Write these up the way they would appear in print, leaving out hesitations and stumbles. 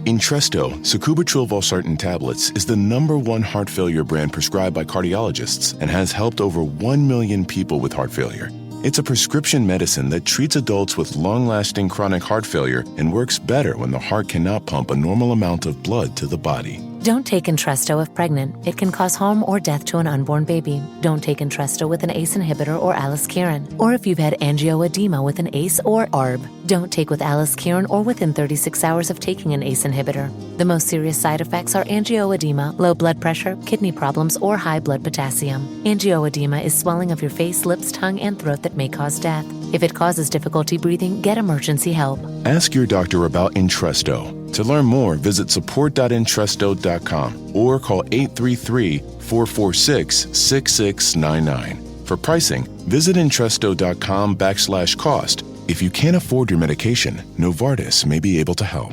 Entresto, sacubitril valsartan tablets, is the #1 heart failure brand prescribed by cardiologists and has helped over 1 million people with heart failure. It's a prescription medicine that treats adults with long-lasting chronic heart failure and works better when the heart cannot pump a normal amount of blood to the body. Don't take Entresto if pregnant. It can cause harm or death to an unborn baby. Don't take Entresto with an ACE inhibitor or aliskiren, or if you've had angioedema with an ACE or ARB. Don't take with aliskiren or within 36 hours of taking an ACE inhibitor. The most serious side effects are angioedema, low blood pressure, kidney problems, or high blood potassium. Angioedema is swelling of your face, lips, tongue, and throat that may cause death. If it causes difficulty breathing, get emergency help. Ask your doctor about Entresto. To learn more, visit support.entresto.com or call 833-446-6699. For pricing, visit Entresto.com/cost. If you can't afford your medication, Novartis may be able to help.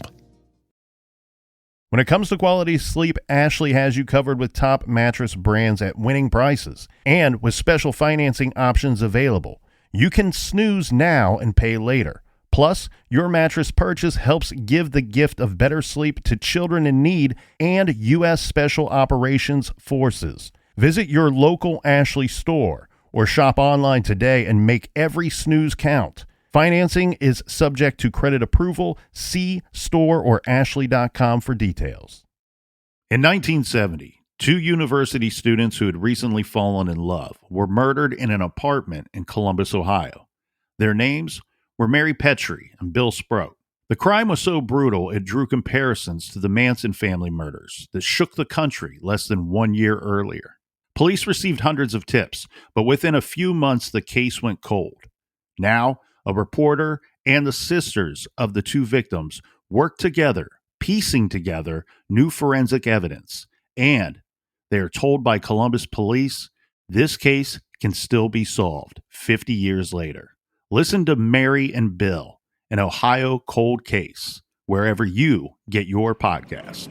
When it comes to quality sleep, Ashley has you covered with top mattress brands at winning prices and with special financing options available. You can snooze now and pay later. Plus, your mattress purchase helps give the gift of better sleep to children in need and U.S. Special Operations Forces. Visit your local Ashley store or shop online today and make every snooze count. Financing is subject to credit approval. See store or ashley.com for details. In 1970, 2 university students who had recently fallen in love were murdered in an apartment in Columbus, Ohio. Their names were Mary Petrie and Bill Sproat. The crime was so brutal it drew comparisons to the Manson family murders that shook the country less than 1 year earlier. Police received hundreds of tips, but within a few months the case went cold. Now, a reporter and the sisters of the 2 victims worked together, piecing together new forensic evidence, and they are told by Columbus police this case can still be solved 50 years later. Listen to Mary and Bill, an Ohio cold case, wherever you get your podcast.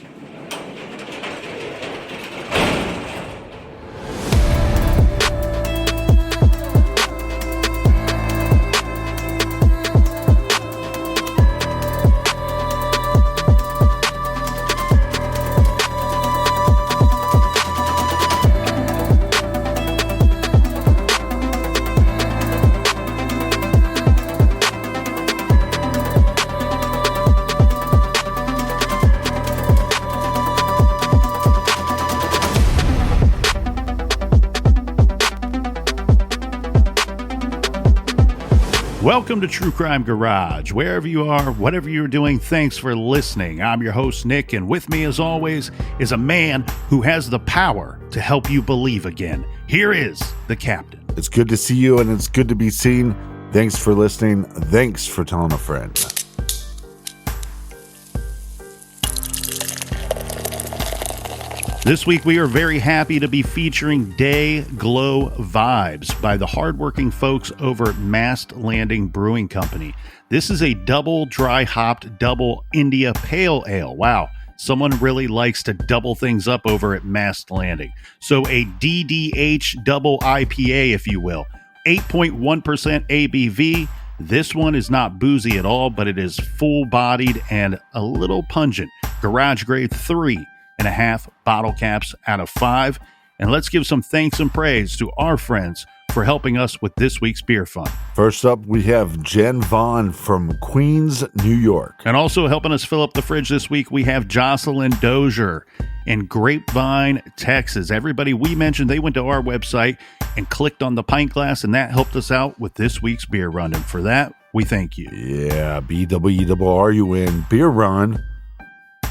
Welcome to True Crime Garage. Wherever you are, whatever you're doing, thanks for listening. I'm your host, Nick, and with me, as always, is a man who has the power to help you believe again. Here is the Captain. It's good to see you, and it's good to be seen. Thanks for listening. Thanks for telling a friend. This week, we are very happy to be featuring Day Glow Vibes by the hardworking folks over at Mast Landing Brewing Company. This is a double dry hopped double India Pale Ale. Wow, someone really likes to double things up over at Mast Landing. So a DDH double IPA, if you will. 8.1% ABV. This one is not boozy at all, but it is full-bodied and a little pungent. Garage grade 3.5 bottle caps out of 5. And let's give some thanks and praise to our friends for helping us with this week's beer fund. First up, we have Jen Vaughn from Queens, New York. And also helping us fill up the fridge this week, we have Jocelyn Dozier in Grapevine, Texas. Everybody we mentioned, they went to our website and clicked on the pint glass, and that helped us out with this week's beer run. And for that, we thank you. Yeah, BWERUN beer run.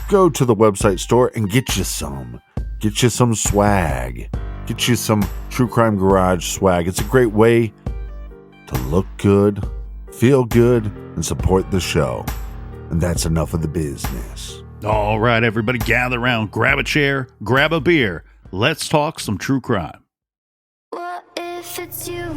Go to the website store and get you some. Get you some swag. Get you some True Crime Garage swag. It's a great way to look good, feel good, and support the show. And that's enough of the business. All right, everybody, gather around, grab a chair, grab a beer. Let's talk some true crime. What if it's you?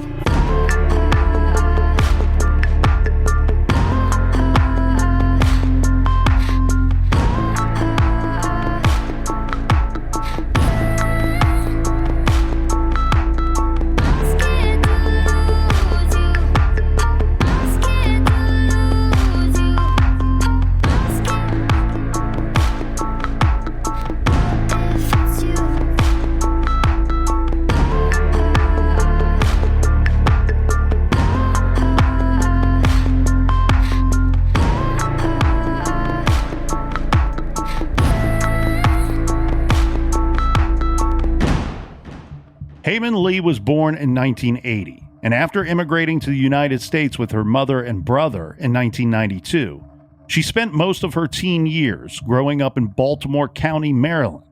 Hae Min Lee was born in 1980, and after immigrating to the United States with her mother and brother in 1992, she spent most of her teen years growing up in Baltimore County, Maryland.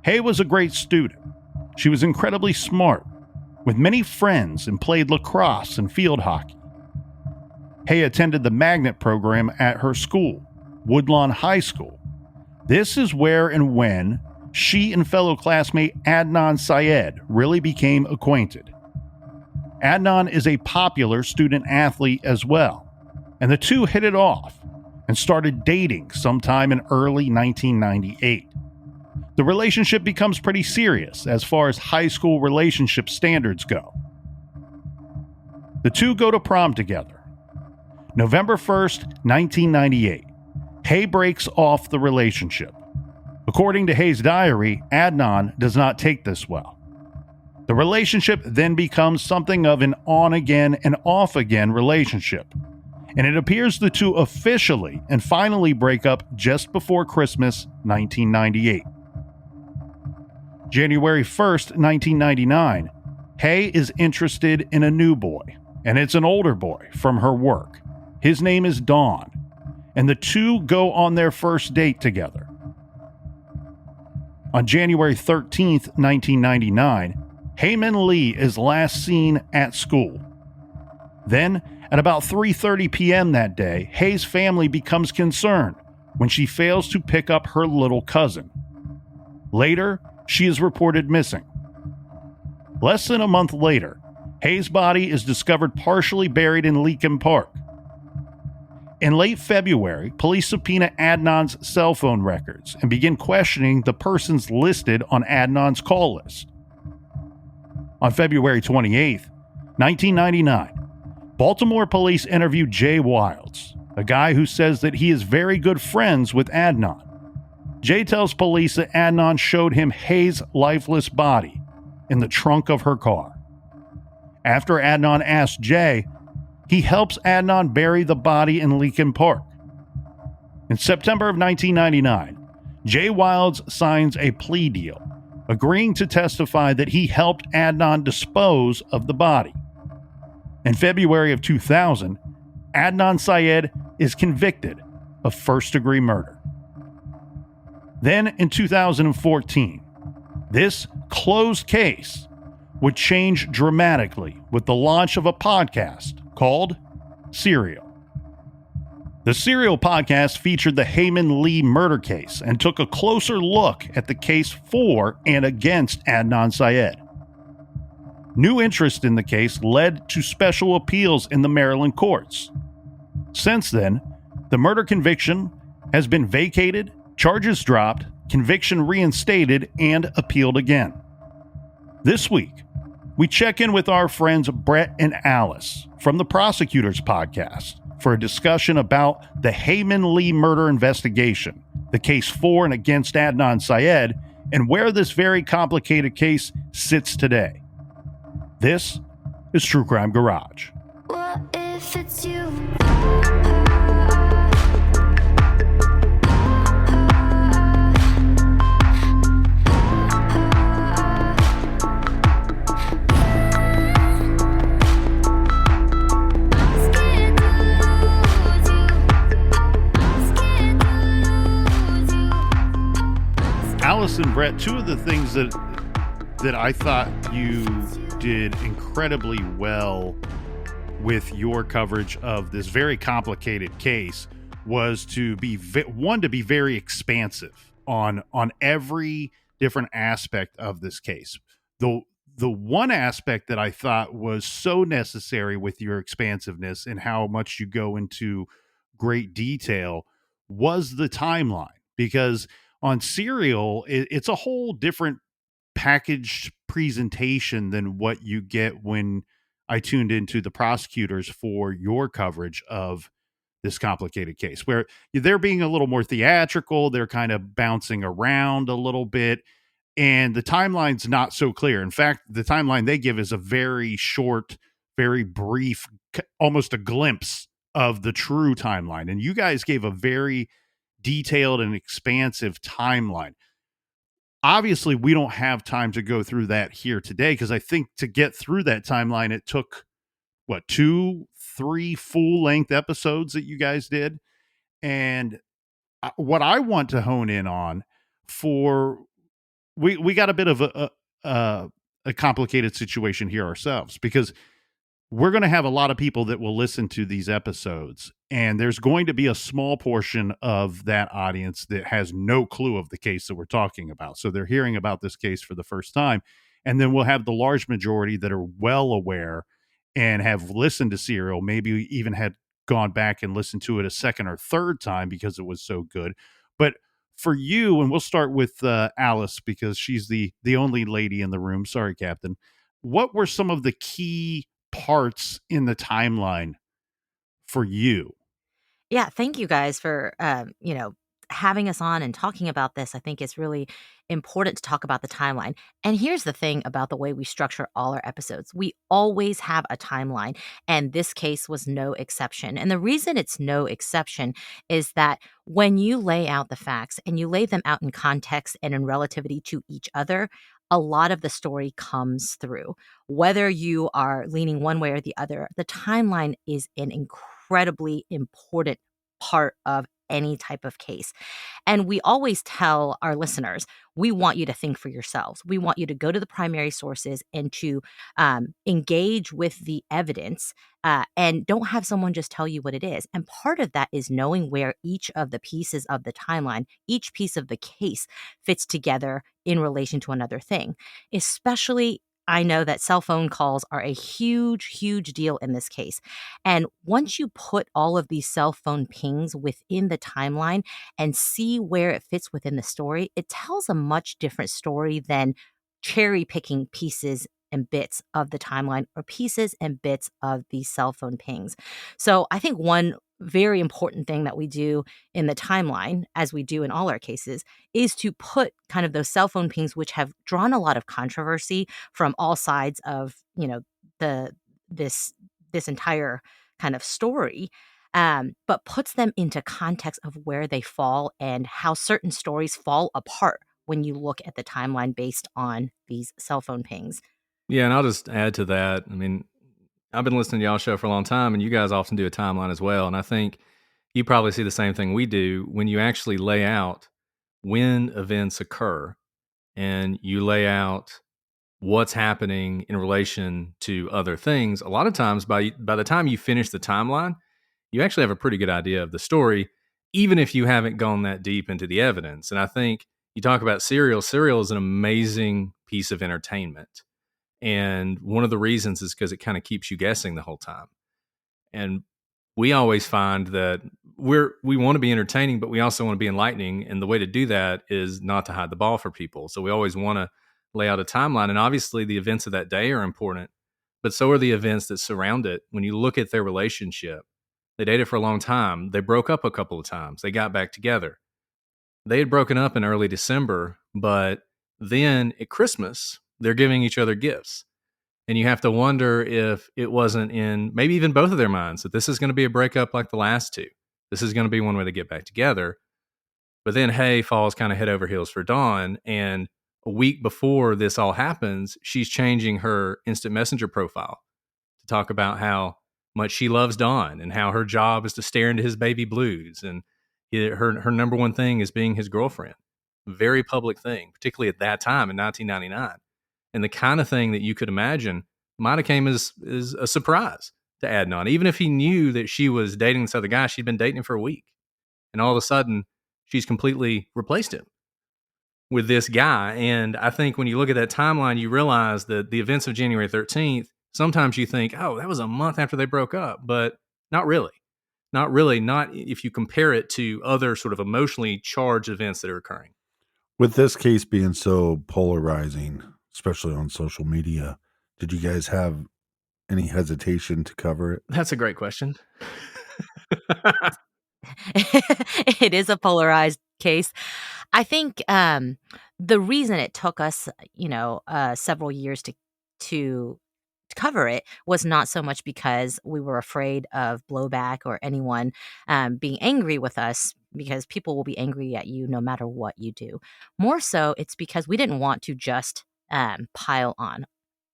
Hae was a great student. She was incredibly smart, with many friends, and played lacrosse and field hockey. Hae attended the magnet program at her school, Woodlawn High School. This is where and when she and fellow classmate Adnan Syed really became acquainted. Adnan is a popular student athlete as well, and the two hit it off and started dating sometime in early 1998. The relationship becomes pretty serious as far as high school relationship standards go. The two go to prom together. November 1st, 1998, Hae breaks off the relationship. According to Hae's diary, Adnan does not take this well. The relationship then becomes something of an on-again and off-again relationship, and it appears the two officially and finally break up just before Christmas 1998. January 1st, 1999, Hae is interested in a new boy, and it's an older boy from her work. His name is Dawn, and the two go on their first date together. On January 13th, 1999, Hae Min Lee is last seen at school. Then, at about 3:30 p.m. that day, Hae's family becomes concerned when she fails to pick up her little cousin. Later, she is reported missing. Less than a month later, Hae's body is discovered partially buried in Leakin Park. In late February, police subpoena Adnan's cell phone records and begin questioning the persons listed on Adnan's call list. On February 28th, 1999, Baltimore police interview Jay Wilds, a guy who says that he is very good friends with Adnan. Jay tells police that Adnan showed him Hae's lifeless body in the trunk of her car. After Adnan asks Jay, he helps Adnan bury the body in Leakin Park. In September of 1999, Jay Wilds signs a plea deal, agreeing to testify that he helped Adnan dispose of the body. In February of 2000, Adnan Syed is convicted of first-degree murder. Then in 2014, this closed case would change dramatically with the launch of a podcast called Serial. The Serial podcast featured the Hae Min Lee murder case and took a closer look at the case for and against Adnan Syed. New interest in the case led to special appeals in the Maryland courts. Since then, the murder conviction has been vacated, charges dropped, conviction reinstated, and appealed again. This week, we check in with our friends Bret and Alice from the Prosecutors Podcast for a discussion about the Hae Min Lee murder investigation, the case for and against Adnan Syed, and where this very complicated case sits today. This is True Crime Garage. What if it's you? Alice and Bret, two of the things that I thought you did incredibly well with your coverage of this very complicated case was to be very expansive on every different aspect of this case. The one aspect that I thought was so necessary with your expansiveness and how much you go into great detail was the timeline, because on Serial, it's a whole different packaged presentation than what you get when I tuned into the prosecutors for your coverage of this complicated case, where they're being a little more theatrical. They're kind of bouncing around a little bit, and the timeline's not so clear. In fact, the timeline they give is a very short, very brief, almost a glimpse of the true timeline. And you guys gave a very detailed and expansive timeline. obviously we don't have time to go through that here today, because I think to get through that timeline, it took, what, 2, 3 full-length episodes that you guys did? And what I want to hone in on for we got a bit of a complicated situation here ourselves, because we're going to have a lot of people that will listen to these episodes, and there's going to be a small portion of that audience that has no clue of the case that we're talking about. So they're hearing about this case for the first time. And then we'll have the large majority that are well aware and have listened to Serial, maybe even had gone back and listened to it a second or third time because it was so good. But for you, and we'll start with Alice, because she's the only lady in the room. Sorry, Captain. What were some of the key parts in the timeline for you? Yeah, thank you guys for having us on and talking about this. I think it's really important to talk about the timeline. And here's the thing about the way we structure all our episodes. We always have a timeline, and this case was no exception. And the reason it's no exception is that when you lay out the facts and you lay them out in context and in relativity to each other, a lot of the story comes through. Whether you are leaning one way or the other, the timeline is an incredibly important part of any type of case. And we always tell our listeners, we want you to think for yourselves. We want you to go to the primary sources and to engage with the evidence, and don't have someone just tell you what it is. And part of that is knowing where each of the pieces of the timeline, each piece of the case fits together in relation to another thing. Especially, I know that cell phone calls are a huge, huge deal in this case. And once you put all of these cell phone pings within the timeline and see where it fits within the story, it tells a much different story than cherry picking pieces and bits of the timeline or pieces and bits of these cell phone pings. So I think one very important thing that we do in the timeline, as we do in all our cases, is to put kind of those cell phone pings, which have drawn a lot of controversy from all sides of, the this entire kind of story, but puts them into context of where they fall and how certain stories fall apart when you look at the timeline based on these cell phone pings. Yeah, and I'll just add to that. I mean, I've been listening to y'all show for a long time, and you guys often do a timeline as well. And I think you probably see the same thing we do when you actually lay out when events occur and you lay out what's happening in relation to other things. A lot of times, by the time you finish the timeline, you actually have a pretty good idea of the story, even if you haven't gone that deep into the evidence. And I think you talk about Serial. Serial is an amazing piece of entertainment. And one of the reasons is because it kind of keeps you guessing the whole time. And we always find that we want to be entertaining, but we also want to be enlightening. And the way to do that is not to hide the ball for people. So we always want to lay out a timeline. And obviously the events of that day are important, but so are the events that surround it. When you look at their relationship, they dated for a long time. They broke up a couple of times. They got back together. They had broken up in early December, but then at Christmas, they're giving each other gifts. And you have to wonder if it wasn't in maybe even both of their minds that this is going to be a breakup like the last two. This is going to be one where they get back together. But then Hae falls kind of head over heels for Dawn. And a week before this all happens, she's changing her instant messenger profile to talk about how much she loves Dawn and how her job is to stare into his baby blues. And her number one thing is being his girlfriend. Very public thing, particularly at that time in 1999. And the kind of thing that you could imagine might have came as a surprise to Adnan. Even if he knew that she was dating this other guy, she'd been dating him for a week. And all of a sudden, she's completely replaced him with this guy. And I think when you look at that timeline, you realize that the events of January 13th, sometimes you think, oh, that was a month after they broke up. But not really. Not really. Not if you compare it to other sort of emotionally charged events that are occurring. With this case being so polarizing, especially on social media, did you guys have any hesitation to cover it? That's a great question. It is a polarized case. I think the reason it took us, several years to cover it was not so much because we were afraid of blowback or anyone being angry with us because people will be angry at you no matter what you do. More so, it's because we didn't want to just pile on.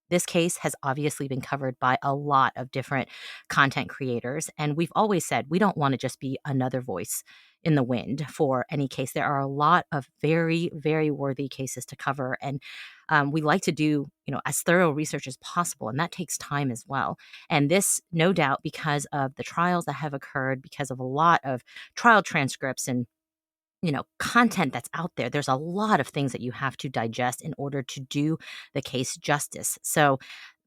This case has obviously been covered by a lot of different content creators, and we've always said we don't want to just be another voice in the wind for any case. There are a lot of very, very worthy cases to cover, and we like to do, as thorough research as possible, and that takes time as well. And this, no doubt, because of the trials that have occurred, because of a lot of trial transcripts and content that's out there. There's a lot of things that you have to digest in order to do the case justice. So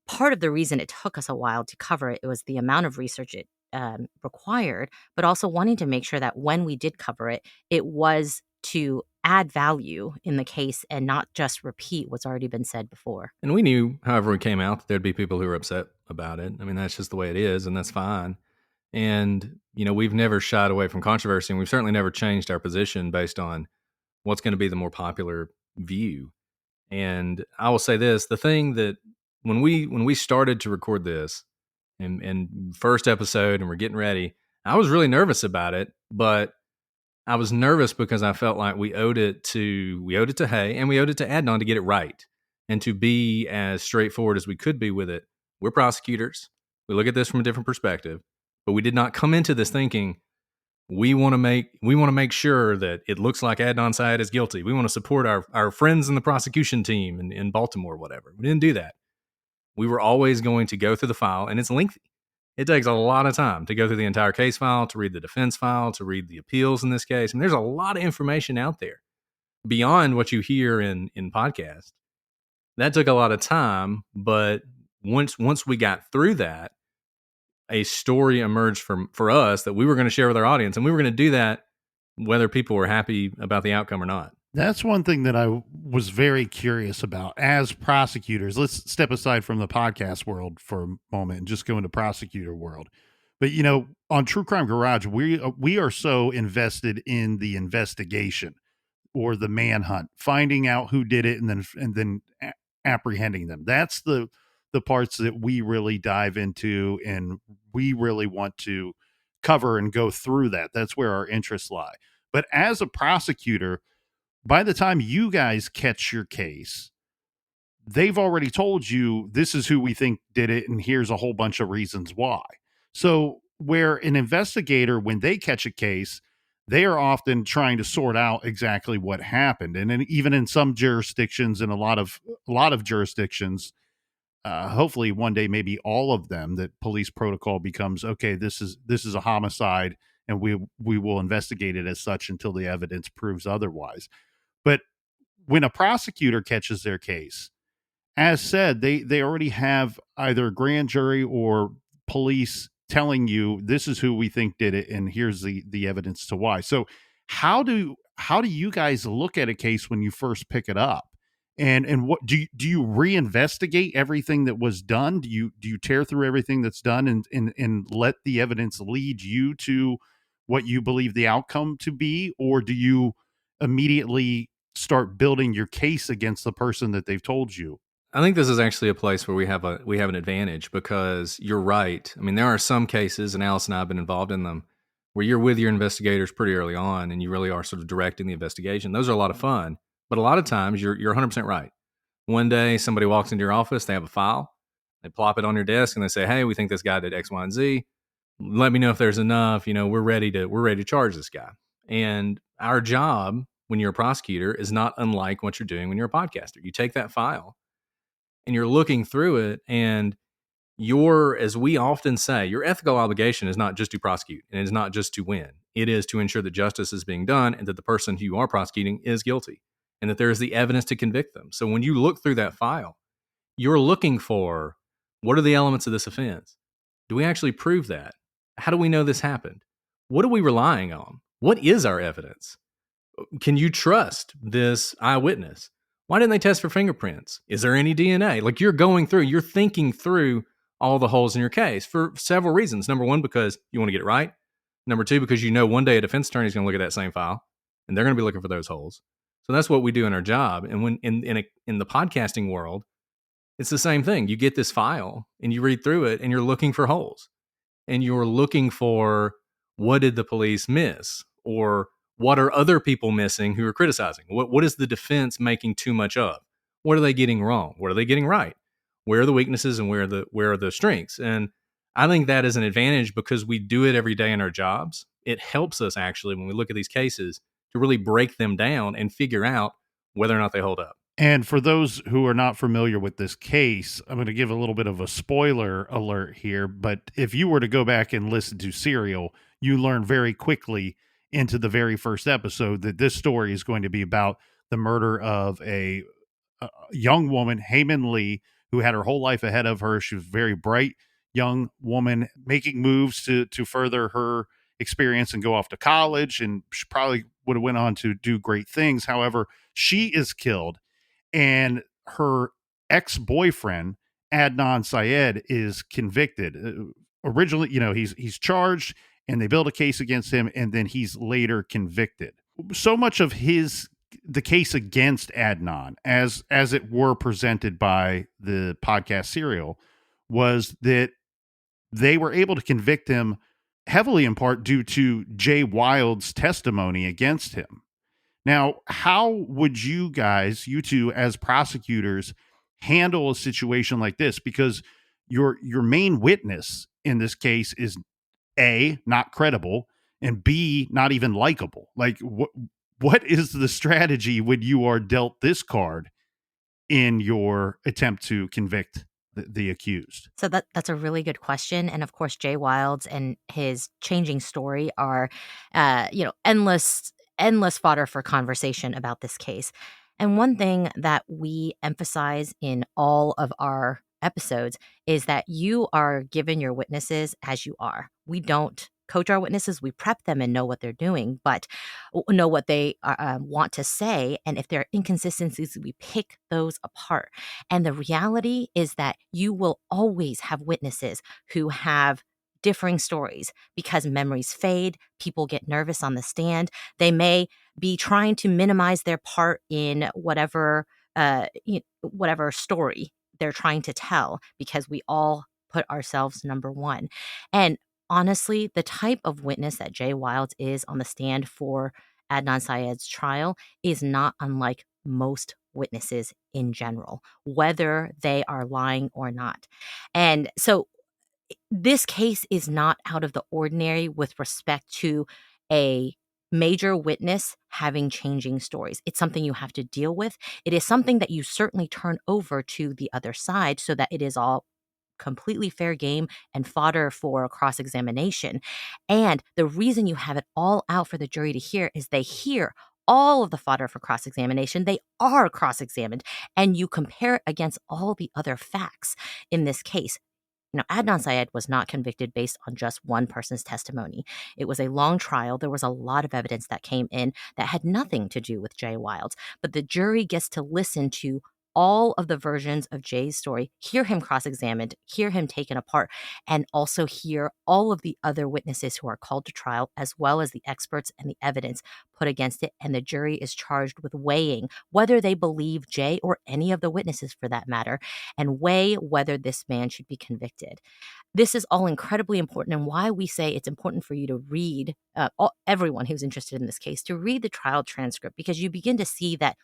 part of the reason it took us a while to cover it was the amount of research it required, but also wanting to make sure that when we did cover it, it was to add value in the case and not just repeat what's already been said before. And we knew, however it came out, that there'd be people who were upset about it. I mean, that's just the way it is, and that's fine. And, we've never shied away from controversy, and we've certainly never changed our position based on what's going to be the more popular view. And I will say this, the thing that when we started to record this and first episode and we're getting ready, I was really nervous about it, but I was nervous because I felt like we owed it to Hae and we owed it to Adnan to get it right and to be as straightforward as we could be with it. We're prosecutors. We look at this from a different perspective, but we did not come into this thinking we want to make sure that it looks like Adnan Syed is guilty. We want to support our friends in the prosecution team in Baltimore, whatever. We didn't do that. We were always going to go through the file, and it's lengthy. It takes a lot of time to go through the entire case file, to read the defense file, to read the appeals in this case. And there's a lot of information out there beyond what you hear in podcasts. That took a lot of time, but once we got through that, a story emerged for us that we were going to share with our audience, and we were going to do that whether people were happy about the outcome or not. That's one thing that I was very curious about as prosecutors. Let's step aside from the podcast world for a moment and just go into prosecutor world. But, on True Crime Garage, we are so invested in the investigation or the manhunt, finding out who did it and then apprehending them. That's the parts that we really dive into, and we really want to cover and go through that. That's where our interests lie. But as a prosecutor, by the time you guys catch your case, they've already told you this is who we think did it, and here's a whole bunch of reasons why. So where an investigator, when they catch a case, they are often trying to sort out exactly what happened. And then even in some jurisdictions, and a lot of jurisdictions, hopefully one day, maybe all of them, that police protocol becomes, okay, this is a homicide, and we will investigate it as such until the evidence proves otherwise. But when a prosecutor catches their case, as said, they already have either a grand jury or police telling you this is who we think did it, and here's the evidence to why. So how do you guys look at a case when you first pick it up? And what do you reinvestigate everything that was done? Do you tear through everything that's done and let the evidence lead you to what you believe the outcome to be, or do you immediately start building your case against the person that they've told you? I think this is actually a place where we have an advantage, because you're right. I mean, there are some cases, and Alice and I have been involved in them, where you're with your investigators pretty early on and you really are sort of directing the investigation. Those are a lot of fun, but a lot of times you're 100% right. One day somebody walks into your office, they have a file, they plop it on your desk, and they say, "Hey, we think this guy did X, Y, and Z. Let me know if there's enough. We're ready to charge this guy." And our job when you're a prosecutor is not unlike what you're doing when you're a podcaster. You take that file and you're looking through it, and as we often say, your ethical obligation is not just to prosecute, and it is not just to win. It is to ensure that justice is being done and that the person who you are prosecuting is guilty and that there is the evidence to convict them. So when you look through that file, you're looking for, what are the elements of this offense? Do we actually prove that? How do we know this happened? What are we relying on? What is our evidence? Can you trust this eyewitness? Why didn't they test for fingerprints? Is there any DNA? Like, you're thinking through all the holes in your case for several reasons. Number one, because you want to get it right. Number two, because one day a defense attorney is going to look at that same file and they're going to be looking for those holes. So that's what we do in our job. And when in the podcasting world, it's the same thing. You get this file and you read through it and you're looking for holes, and you're looking for, what did the police miss? Or what are other people missing who are criticizing? What is the defense making too much of? What are they getting wrong? What are they getting right? Where are the weaknesses and where are the strengths? And I think that is an advantage because we do it every day in our jobs. It helps us actually when we look at these cases to really break them down and figure out whether or not they hold up. And for those who are not familiar with this case, I'm going to give a little bit of a spoiler alert here. But if you were to go back and listen to Serial, you learn very quickly into the very first episode that this story is going to be about the murder of a young woman, Hae Min Lee, who had her whole life ahead of her. She was a very bright young woman making moves to further her experience and go off to college, and she probably would have went on to do great things. However, she is killed, and her ex-boyfriend Adnan Syed is convicted. Originally, he's charged, and they build a case against him, and then he's later convicted. So much of the case against Adnan, as it were presented by the podcast Serial, was that they were able to convict him heavily in part due to Jay Wilde's testimony against him. Now, how would you two as prosecutors, handle a situation like this? Because your main witness in this case is A, not credible, and B, not even likable. Like, what is the strategy when you are dealt this card in your attempt to convict the accused? So that's a really good question. And of course, Jay Wilds and his changing story are, endless fodder for conversation about this case. And one thing that we emphasize in all of our episodes is that you are given your witnesses as you are. We don't coach our witnesses. We prep them and know what they're doing, but know what they want to say. And if there are inconsistencies, we pick those apart. And the reality is that you will always have witnesses who have differing stories because memories fade. People get nervous on the stand. They may be trying to minimize their part in whatever story they're trying to tell, because we all put ourselves number one. And honestly, the type of witness that Jay Wilds is on the stand for Adnan Syed's trial is not unlike most witnesses in general, whether they are lying or not. And so this case is not out of the ordinary with respect to a major witness having changing stories. It's something you have to deal with. It is something that you certainly turn over to the other side so that it is all completely fair game and fodder for cross-examination. And the reason you have it all out for the jury to hear is they hear all of the fodder for cross-examination. They are cross-examined, and you compare it against all the other facts in this case. Adnan Syed was not convicted based on just one person's testimony. It was a long trial. There was a lot of evidence that came in that had nothing to do with Jay Wilds, but the jury gets to listen to all of the versions of Jay's story, hear him cross-examined, hear him taken apart, and also hear all of the other witnesses who are called to trial, as well as the experts and the evidence put against it. And the jury is charged with weighing whether they believe Jay or any of the witnesses for that matter, and weigh whether this man should be convicted. This is all incredibly important, and why we say it's important for you to read, everyone who's interested in this case, to read the trial transcript, because you begin to see that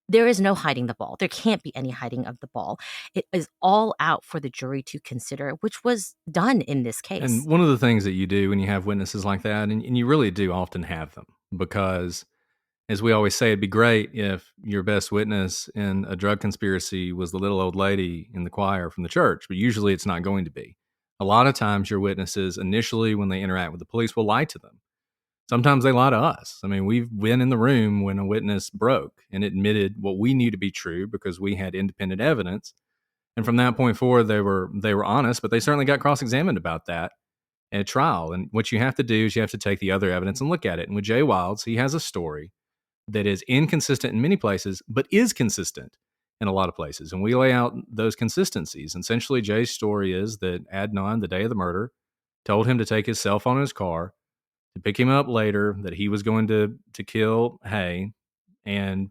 there is no hiding the ball. There can't be any hiding of the ball. It is all out for the jury to consider, which was done in this case. And one of the things that you do when you have witnesses like that, and you really do often have them, because as we always say, it'd be great if your best witness in a drug conspiracy was the little old lady in the choir from the church, but usually it's not going to be. A lot of times your witnesses initially, when they interact with the police, will lie to them. Sometimes they lie to us. I mean, we've been in the room when a witness broke and admitted what we knew to be true because we had independent evidence. And from that point forward, they were honest, but they certainly got cross-examined about that at trial. And what you have to do is you have to take the other evidence and look at it. And with Jay Wilds, he has a story that is inconsistent in many places, but is consistent in a lot of places. And we lay out those consistencies. Essentially, Jay's story is that Adnan, the day of the murder, told him to take his cell phone in his car, to pick him up later, that he was going to kill Hae. And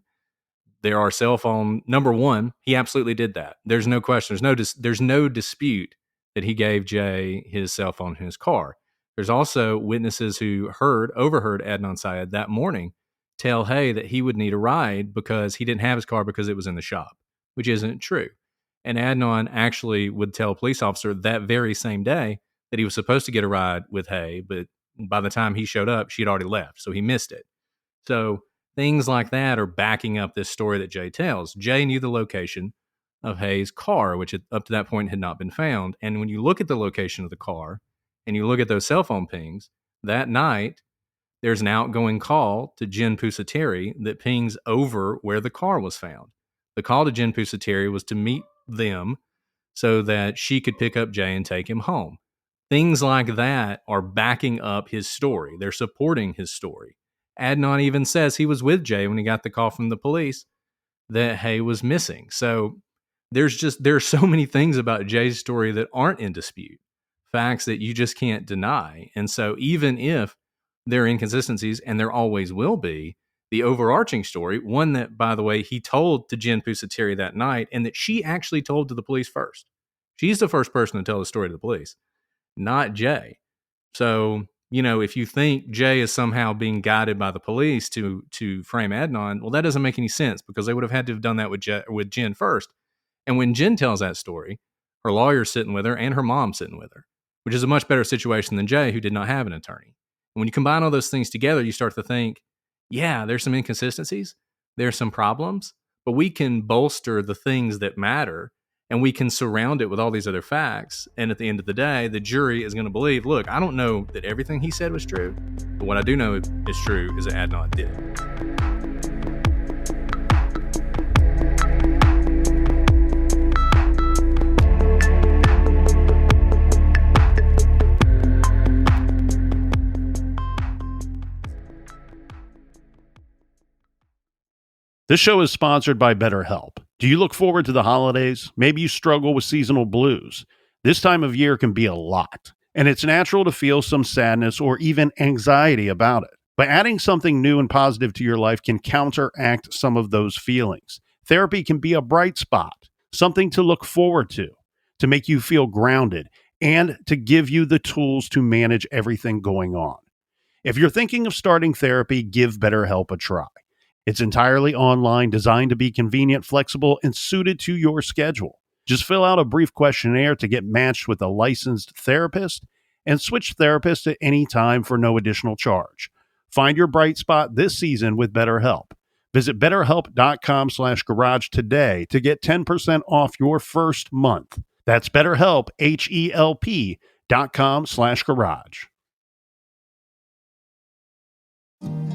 there are cell phone, number one, he absolutely did that. There's no question. There's no dispute that he gave Jay his cell phone in his car. There's also witnesses who overheard Adnan Syed that morning tell Hae that he would need a ride because he didn't have his car because it was in the shop, which isn't true. And Adnan actually would tell a police officer that very same day that he was supposed to get a ride with Hae, but by the time he showed up, she had already left, so he missed it. So things like that are backing up this story that Jay tells. Jay knew the location of Hae's car, which up to that point had not been found. And when you look at the location of the car and you look at those cell phone pings, that night, there's an outgoing call to Jen Pusateri that pings over where the car was found. The call to Jen Pusateri was to meet them so that she could pick up Jay and take him home. Things like that are backing up his story. They're supporting his story. Adnan even says he was with Jay when he got the call from the police that Hae was missing. So there are so many things about Jay's story that aren't in dispute, facts that you just can't deny. And so even if there are inconsistencies, and there always will be, the overarching story, one that, by the way, he told to Jen Pusateri that night, and that she actually told to the police first. She's the first person to tell the story to the police, not Jay. So, if you think Jay is somehow being guided by the police to frame Adnan, well, that doesn't make any sense, because they would have had to have done that with Jen first. And when Jen tells that story, her lawyer's sitting with her and her mom's sitting with her, which is a much better situation than Jay, who did not have an attorney. And when you combine all those things together, you start to think, yeah, there's some inconsistencies, there's some problems, but we can bolster the things that matter, and we can surround it with all these other facts. And at the end of the day, the jury is going to believe, look, I don't know that everything he said was true, but what I do know is true is that Adnan did it. This show is sponsored by BetterHelp. Do you look forward to the holidays? Maybe you struggle with seasonal blues. This time of year can be a lot, and it's natural to feel some sadness or even anxiety about it. But adding something new and positive to your life can counteract some of those feelings. Therapy can be a bright spot, something to look forward to make you feel grounded, and to give you the tools to manage everything going on. If you're thinking of starting therapy, give BetterHelp a try. It's entirely online, designed to be convenient, flexible, and suited to your schedule. Just fill out a brief questionnaire to get matched with a licensed therapist, and switch therapists at any time for no additional charge. Find your bright spot this season with BetterHelp. Visit BetterHelp.com/garage today to get 10% off your first month. That's BetterHelp, HELP.com/garage.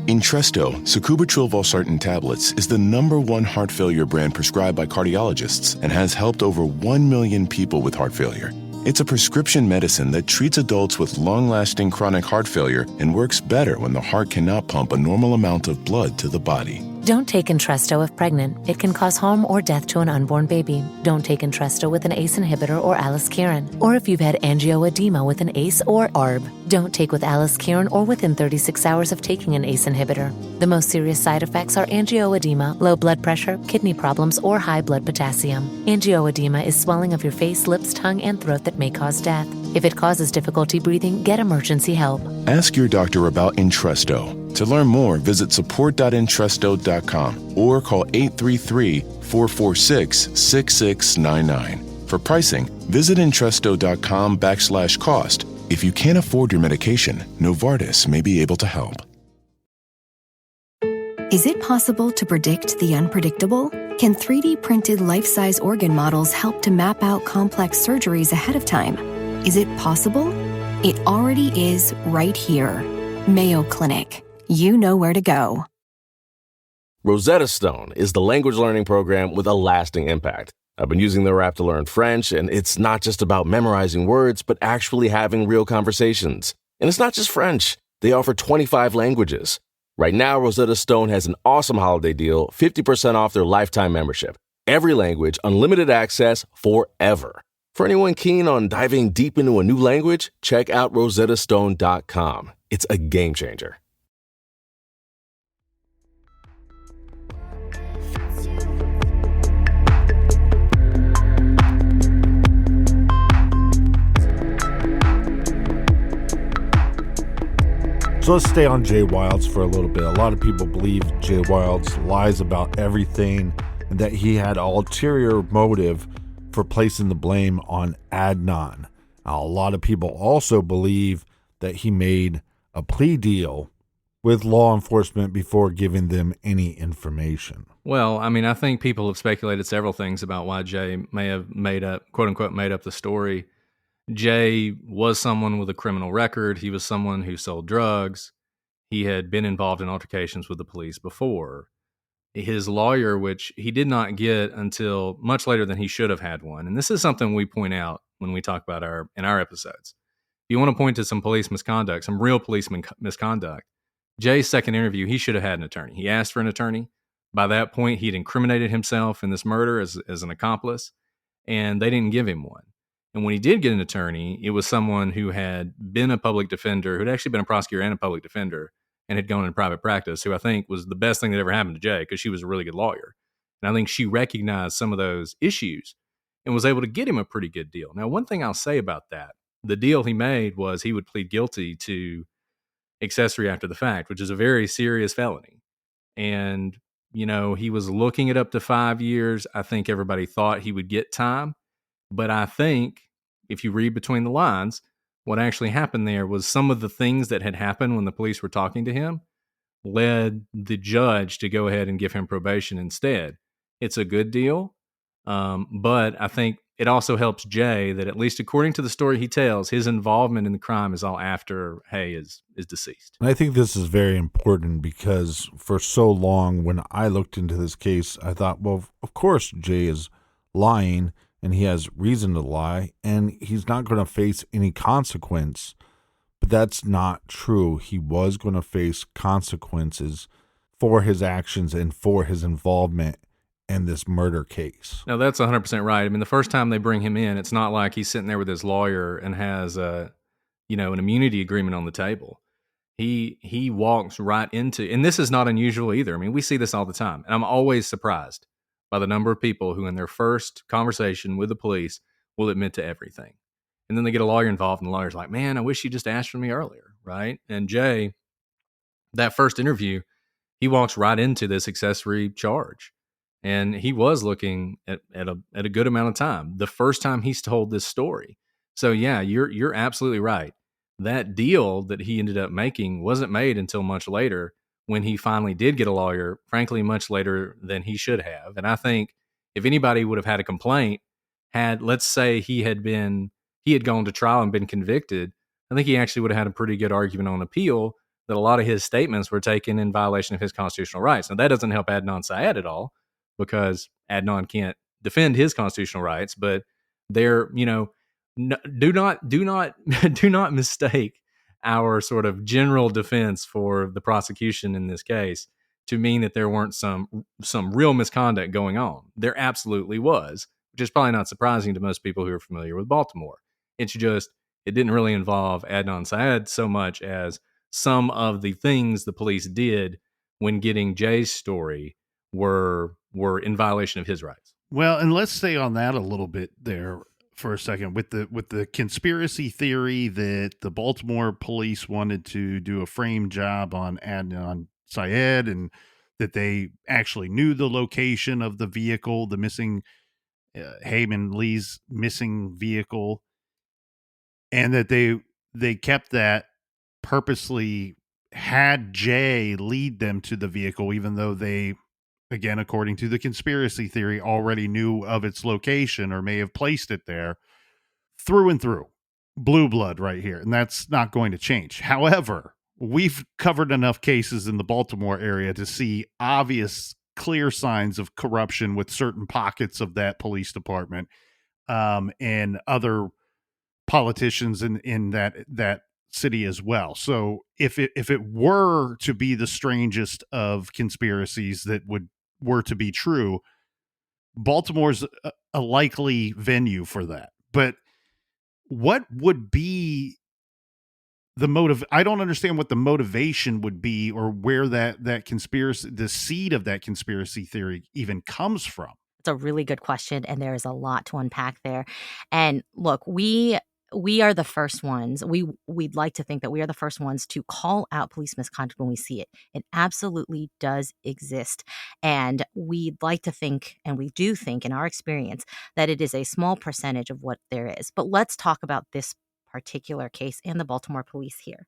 Entresto, sacubitril valsartan tablets, is the #1 heart failure brand prescribed by cardiologists and has helped over 1 million people with heart failure. It's a prescription medicine that treats adults with long-lasting chronic heart failure and works better when the heart cannot pump a normal amount of blood to the body. Don't take Entresto if pregnant. It can cause harm or death to an unborn baby. Don't take Entresto with an ACE inhibitor or Alice Kieran, or if you've had angioedema with an ACE or ARB. Don't take with Alice Kieran or within 36 hours of taking an ACE inhibitor. The most serious side effects are angioedema, low blood pressure, kidney problems, or high blood potassium. Angioedema is swelling of your face, lips, tongue, and throat that may cause death. If it causes difficulty breathing, get emergency help. Ask your doctor about Entresto. To learn more, visit support.entresto.com or call 833-446-6699. For pricing, visit Entresto.com/cost. If you can't afford your medication, Novartis may be able to help. Is it possible to predict the unpredictable? Can 3D printed life-size organ models help to map out complex surgeries ahead of time? Is it possible? It already is right here. Mayo Clinic. You know where to go. Rosetta Stone is the language learning program with a lasting impact. I've been using their app to learn French, and it's not just about memorizing words, but actually having real conversations. And it's not just French. They offer 25 languages. Right now, Rosetta Stone has an awesome holiday deal, 50% off their lifetime membership. Every language, unlimited access forever. For anyone keen on diving deep into a new language, check out rosettastone.com. It's a game changer. So let's stay on Jay Wilds for a little bit. A lot of people believe Jay Wilds lies about everything and that he had an ulterior motive for placing the blame on Adnan. Now, a lot of people also believe that he made a plea deal with law enforcement before giving them any information. Well, I mean, I think people have speculated several things about why Jay may have made up, quote unquote, made up the story. Jay was someone with a criminal record. He was someone who sold drugs. He had been involved in altercations with the police before. His lawyer, which he did not get until much later than he should have had one. And this is something we point out when we talk about in our episodes. If you want to point to some police misconduct, some real police misconduct, Jay's second interview, he should have had an attorney. He asked for an attorney. By that point, he'd incriminated himself in this murder as an accomplice, and they didn't give him one. And when he did get an attorney, it was someone who had been a public defender, who'd actually been a prosecutor and a public defender, and had gone into private practice, who I think was the best thing that ever happened to Jay because she was a really good lawyer. And I think she recognized some of those issues and was able to get him a pretty good deal. Now, one thing I'll say about that, the deal he made was he would plead guilty to accessory after the fact, which is a very serious felony. And, he was looking at up to 5 years. I think everybody thought he would get time. But I think if you read between the lines, what actually happened there was some of the things that had happened when the police were talking to him led the judge to go ahead and give him probation instead. It's a good deal, but I think it also helps Jay that, at least according to the story he tells, his involvement in the crime is all after Hae is deceased. And I think this is very important because for so long when I looked into this case, I thought, well, of course Jay is lying and he has reason to lie and he's not going to face any consequence. But that's not true. He was going to face consequences for his actions and for his involvement in this murder case. No, that's 100% right. I mean, the first time they bring him in, it's not like he's sitting there with his lawyer and has an immunity agreement on the table. He walks right into, and this is not unusual either. I mean, we see this all the time, and I'm always surprised by the number of people who in their first conversation with the police will admit to everything. And then they get a lawyer involved, and the lawyer's like, man, I wish you just asked for me earlier, right? And Jay, that first interview, he walks right into this accessory charge. And he was looking at a good amount of time the first time he's told this story. So yeah, you're absolutely right. That deal that he ended up making wasn't made until much later when he finally did get a lawyer, frankly, much later than he should have. And I think if anybody would have had a complaint, let's say he had gone to trial and been convicted, I think he actually would have had a pretty good argument on appeal that a lot of his statements were taken in violation of his constitutional rights. Now, that doesn't help Adnan Syed at all because Adnan can't defend his constitutional rights, but do not mistake our sort of general defense for the prosecution in this case to mean that there weren't some real misconduct going on. There absolutely was, which is probably not surprising to most people who are familiar with Baltimore. It's just, it didn't really involve Adnan Syed so much as some of the things the police did when getting Jay's story were in violation of his rights. Well, and let's stay on that a little bit there for a second with the conspiracy theory that the Baltimore police wanted to do a frame job on Adnan Syed and that they actually knew the location of the vehicle, the missing Hae Min Lee's missing vehicle, and that they kept that, purposely had Jay lead them to the vehicle, even though they, again, according to the conspiracy theory, already knew of its location or may have placed it there. Through and through. Blue blood right here. And that's not going to change. However, we've covered enough cases in the Baltimore area to see obvious, clear signs of corruption with certain pockets of that police department and other politicians in that city as well. So if it were to be the strangest of conspiracies that were to be true, Baltimore's a likely venue for that. But what would be the motive? I don't understand what the motivation would be or where that conspiracy, the seed of that conspiracy theory even comes from. It's a really good question, and there is a lot to unpack there. And look, we we are the first ones. We'd like to think that we are the first ones to call out police misconduct when we see it. It absolutely does exist. And we'd like to think, and we do think in our experience, that it is a small percentage of what there is. But let's talk about this particular case and the Baltimore police here.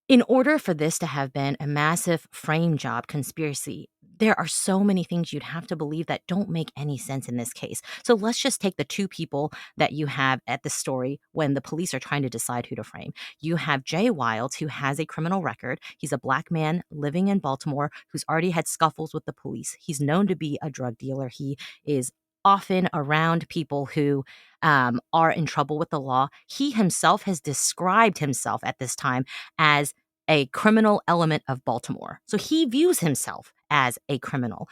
In order for this to have been a massive frame job conspiracy, there are so many things you'd have to believe that don't make any sense in this case. So let's just take the two people that you have at the story when the police are trying to decide who to frame. You have Jay Wilds, who has a criminal record. He's a black man living in Baltimore who's already had scuffles with the police. He's known to be a drug dealer. He is often around people who are in trouble with the law. He himself has described himself at this time as a criminal element of Baltimore. So he views himself as a criminal.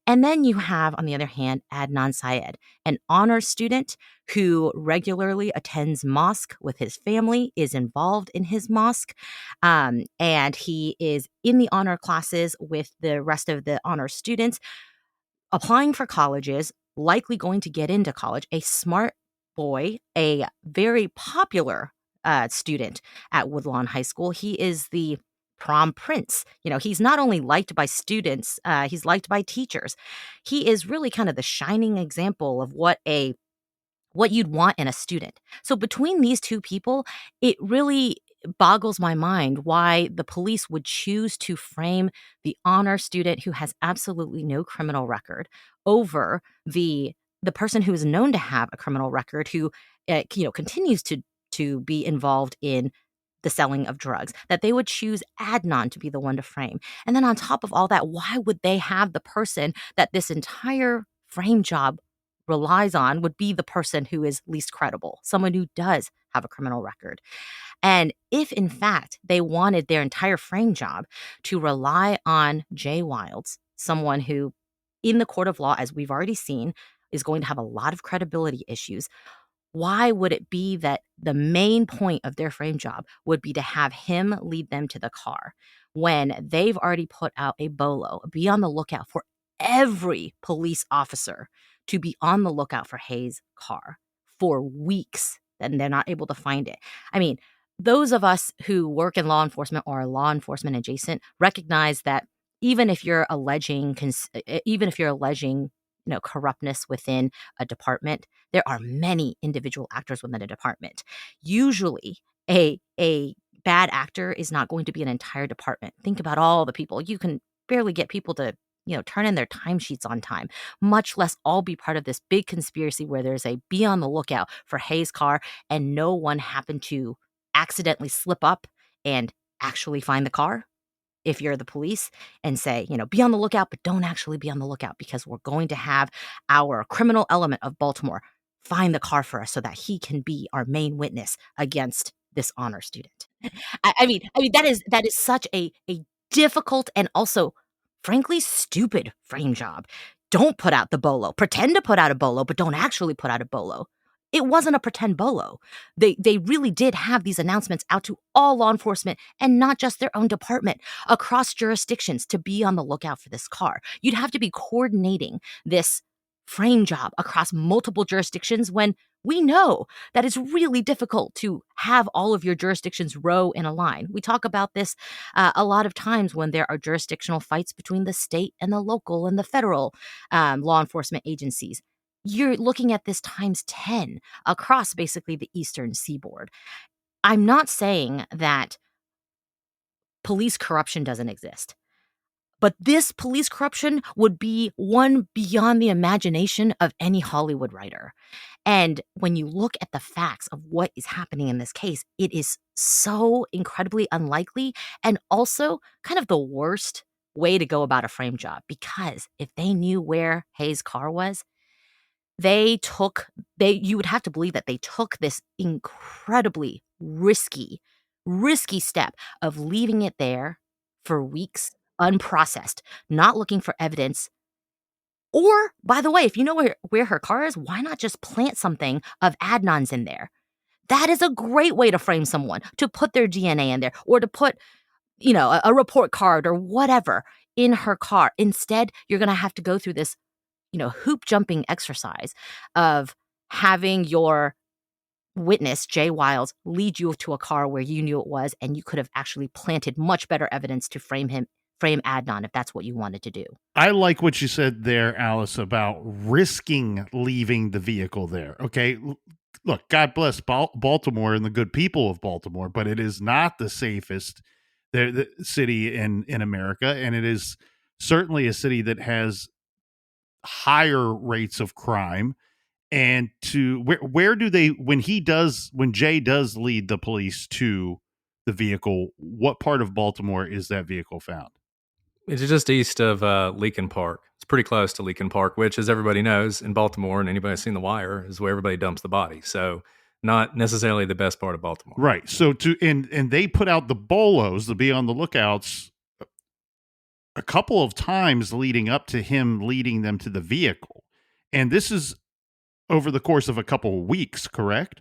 And then you have, on the other hand, Adnan Syed, an honor student who regularly attends mosque with his family, is involved in his mosque, and he is in the honor classes with the rest of the honor students, applying for colleges, likely going to get into college, a smart boy, a very popular student at Woodlawn High School. He is the prom prince. He's not only liked by students, he's liked by teachers. He is really kind of the shining example of what you'd want in a student. So between these two people, it really boggles my mind why the police would choose to frame the honor student who has absolutely no criminal record over the person who is known to have a criminal record, who continues to be involved in the selling of drugs, that they would choose Adnan to be the one to frame. And then on top of all that, why would they have the person that this entire frame job relies on would be the person who is least credible, someone who does have a criminal record? And if, in fact, they wanted their entire frame job to rely on Jay Wilds, someone who, in the court of law, as we've already seen, is going to have a lot of credibility issues, why would it be that the main point of their frame job would be to have him lead them to the car when they've already put out a bolo, be on the lookout for every police officer to be on the lookout for Hae's car for weeks, and they're not able to find it? I mean, those of us who work in law enforcement or are law enforcement adjacent recognize that even if you're alleging corruptness within a department, there are many individual actors within a department. Usually, a bad actor is not going to be an entire department. Think about all the people. You can barely get people to turn in their timesheets on time, much less all be part of this big conspiracy where there's a be on the lookout for Hae's car and no one happened to accidentally slip up and actually find the car. If you're the police, and say, be on the lookout, but don't actually be on the lookout because we're going to have our criminal element of Baltimore find the car for us so that he can be our main witness against this honor student. I mean, that is such a difficult and also, frankly, stupid frame job. Don't put out the bolo. Pretend to put out a bolo, but don't actually put out a bolo. It wasn't a pretend bolo. They really did have these announcements out to all law enforcement and not just their own department across jurisdictions to be on the lookout for this car. You'd have to be coordinating this frame job across multiple jurisdictions when we know that it's really difficult to have all of your jurisdictions row in a line. We talk about this a lot of times when there are jurisdictional fights between the state and the local and the federal law enforcement agencies. You're looking at this times 10 across basically the eastern seaboard. I'm not saying that police corruption doesn't exist, but this police corruption would be one beyond the imagination of any Hollywood writer. And when you look at the facts of what is happening in this case, it is so incredibly unlikely and also kind of the worst way to go about a frame job, because if they knew where Hae's car was, you would have to believe that they took this incredibly risky step of leaving it there for weeks, unprocessed, not looking for evidence. Or, by the way, if you know where her car is, why not just plant something of Adnan's in there? That is a great way to frame someone, to put their DNA in there, or to put, a report card or whatever in her car. Instead, you're going to have to go through this hoop jumping exercise of having your witness, Jay Wiles, lead you to a car where you knew it was, and you could have actually planted much better evidence to frame Adnan if that's what you wanted to do. I like what you said there, Alice, about risking leaving the vehicle there. Okay. Look, God bless Baltimore and the good people of Baltimore, but it is not the safest the city in America. And it is certainly a city that has higher rates of crime. And where do they, when Jay does lead the police to the vehicle, what part of Baltimore is that vehicle found? It's just east of Leakin Park. It's pretty close to Leakin Park, which, as everybody knows, in Baltimore, and anybody who's seen The Wire, is where everybody dumps the body. So not necessarily the best part of Baltimore. Right. So and they put out the bolos to be on the lookouts a couple of times leading up to him leading them to the vehicle. And this is over the course of a couple of weeks, correct?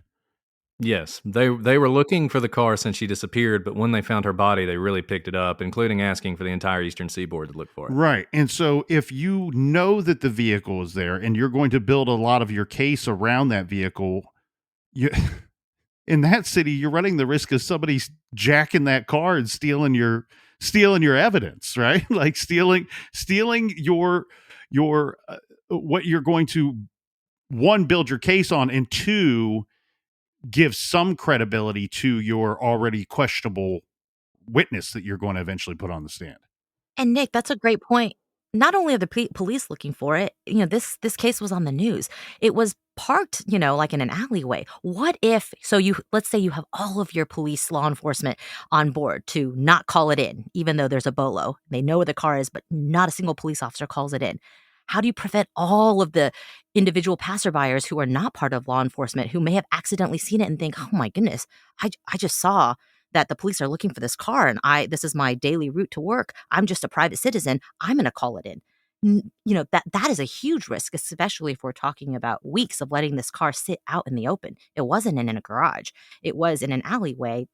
Yes, they were looking for the car since she disappeared, but when they found her body, they really picked it up, including asking for the entire Eastern Seaboard to look for it. Right. And so if you know that the vehicle is there and you're going to build a lot of your case around that vehicle, in that city, you're running the risk of somebody jacking that car and stealing your evidence, right? Like stealing your what you're going to, one, build your case on, and two, give some credibility to your already questionable witness that you're going to eventually put on the stand. And Nick, that's a great point. Not only are the police looking for it, this case was on the news. It was parked, like in an alleyway. What if, let's say you have all of your police, law enforcement on board to not call it in, even though there's a bolo. They know where the car is, but not a single police officer calls it in. How do you prevent all of the individual passerbyers who are not part of law enforcement, who may have accidentally seen it and think, oh my goodness, I just saw that the police are looking for this car and this is my daily route to work. I'm just a private citizen. I'm going to call it in. That is a huge risk, especially if we're talking about weeks of letting this car sit out in the open. It wasn't in a garage. It was in an alleyway.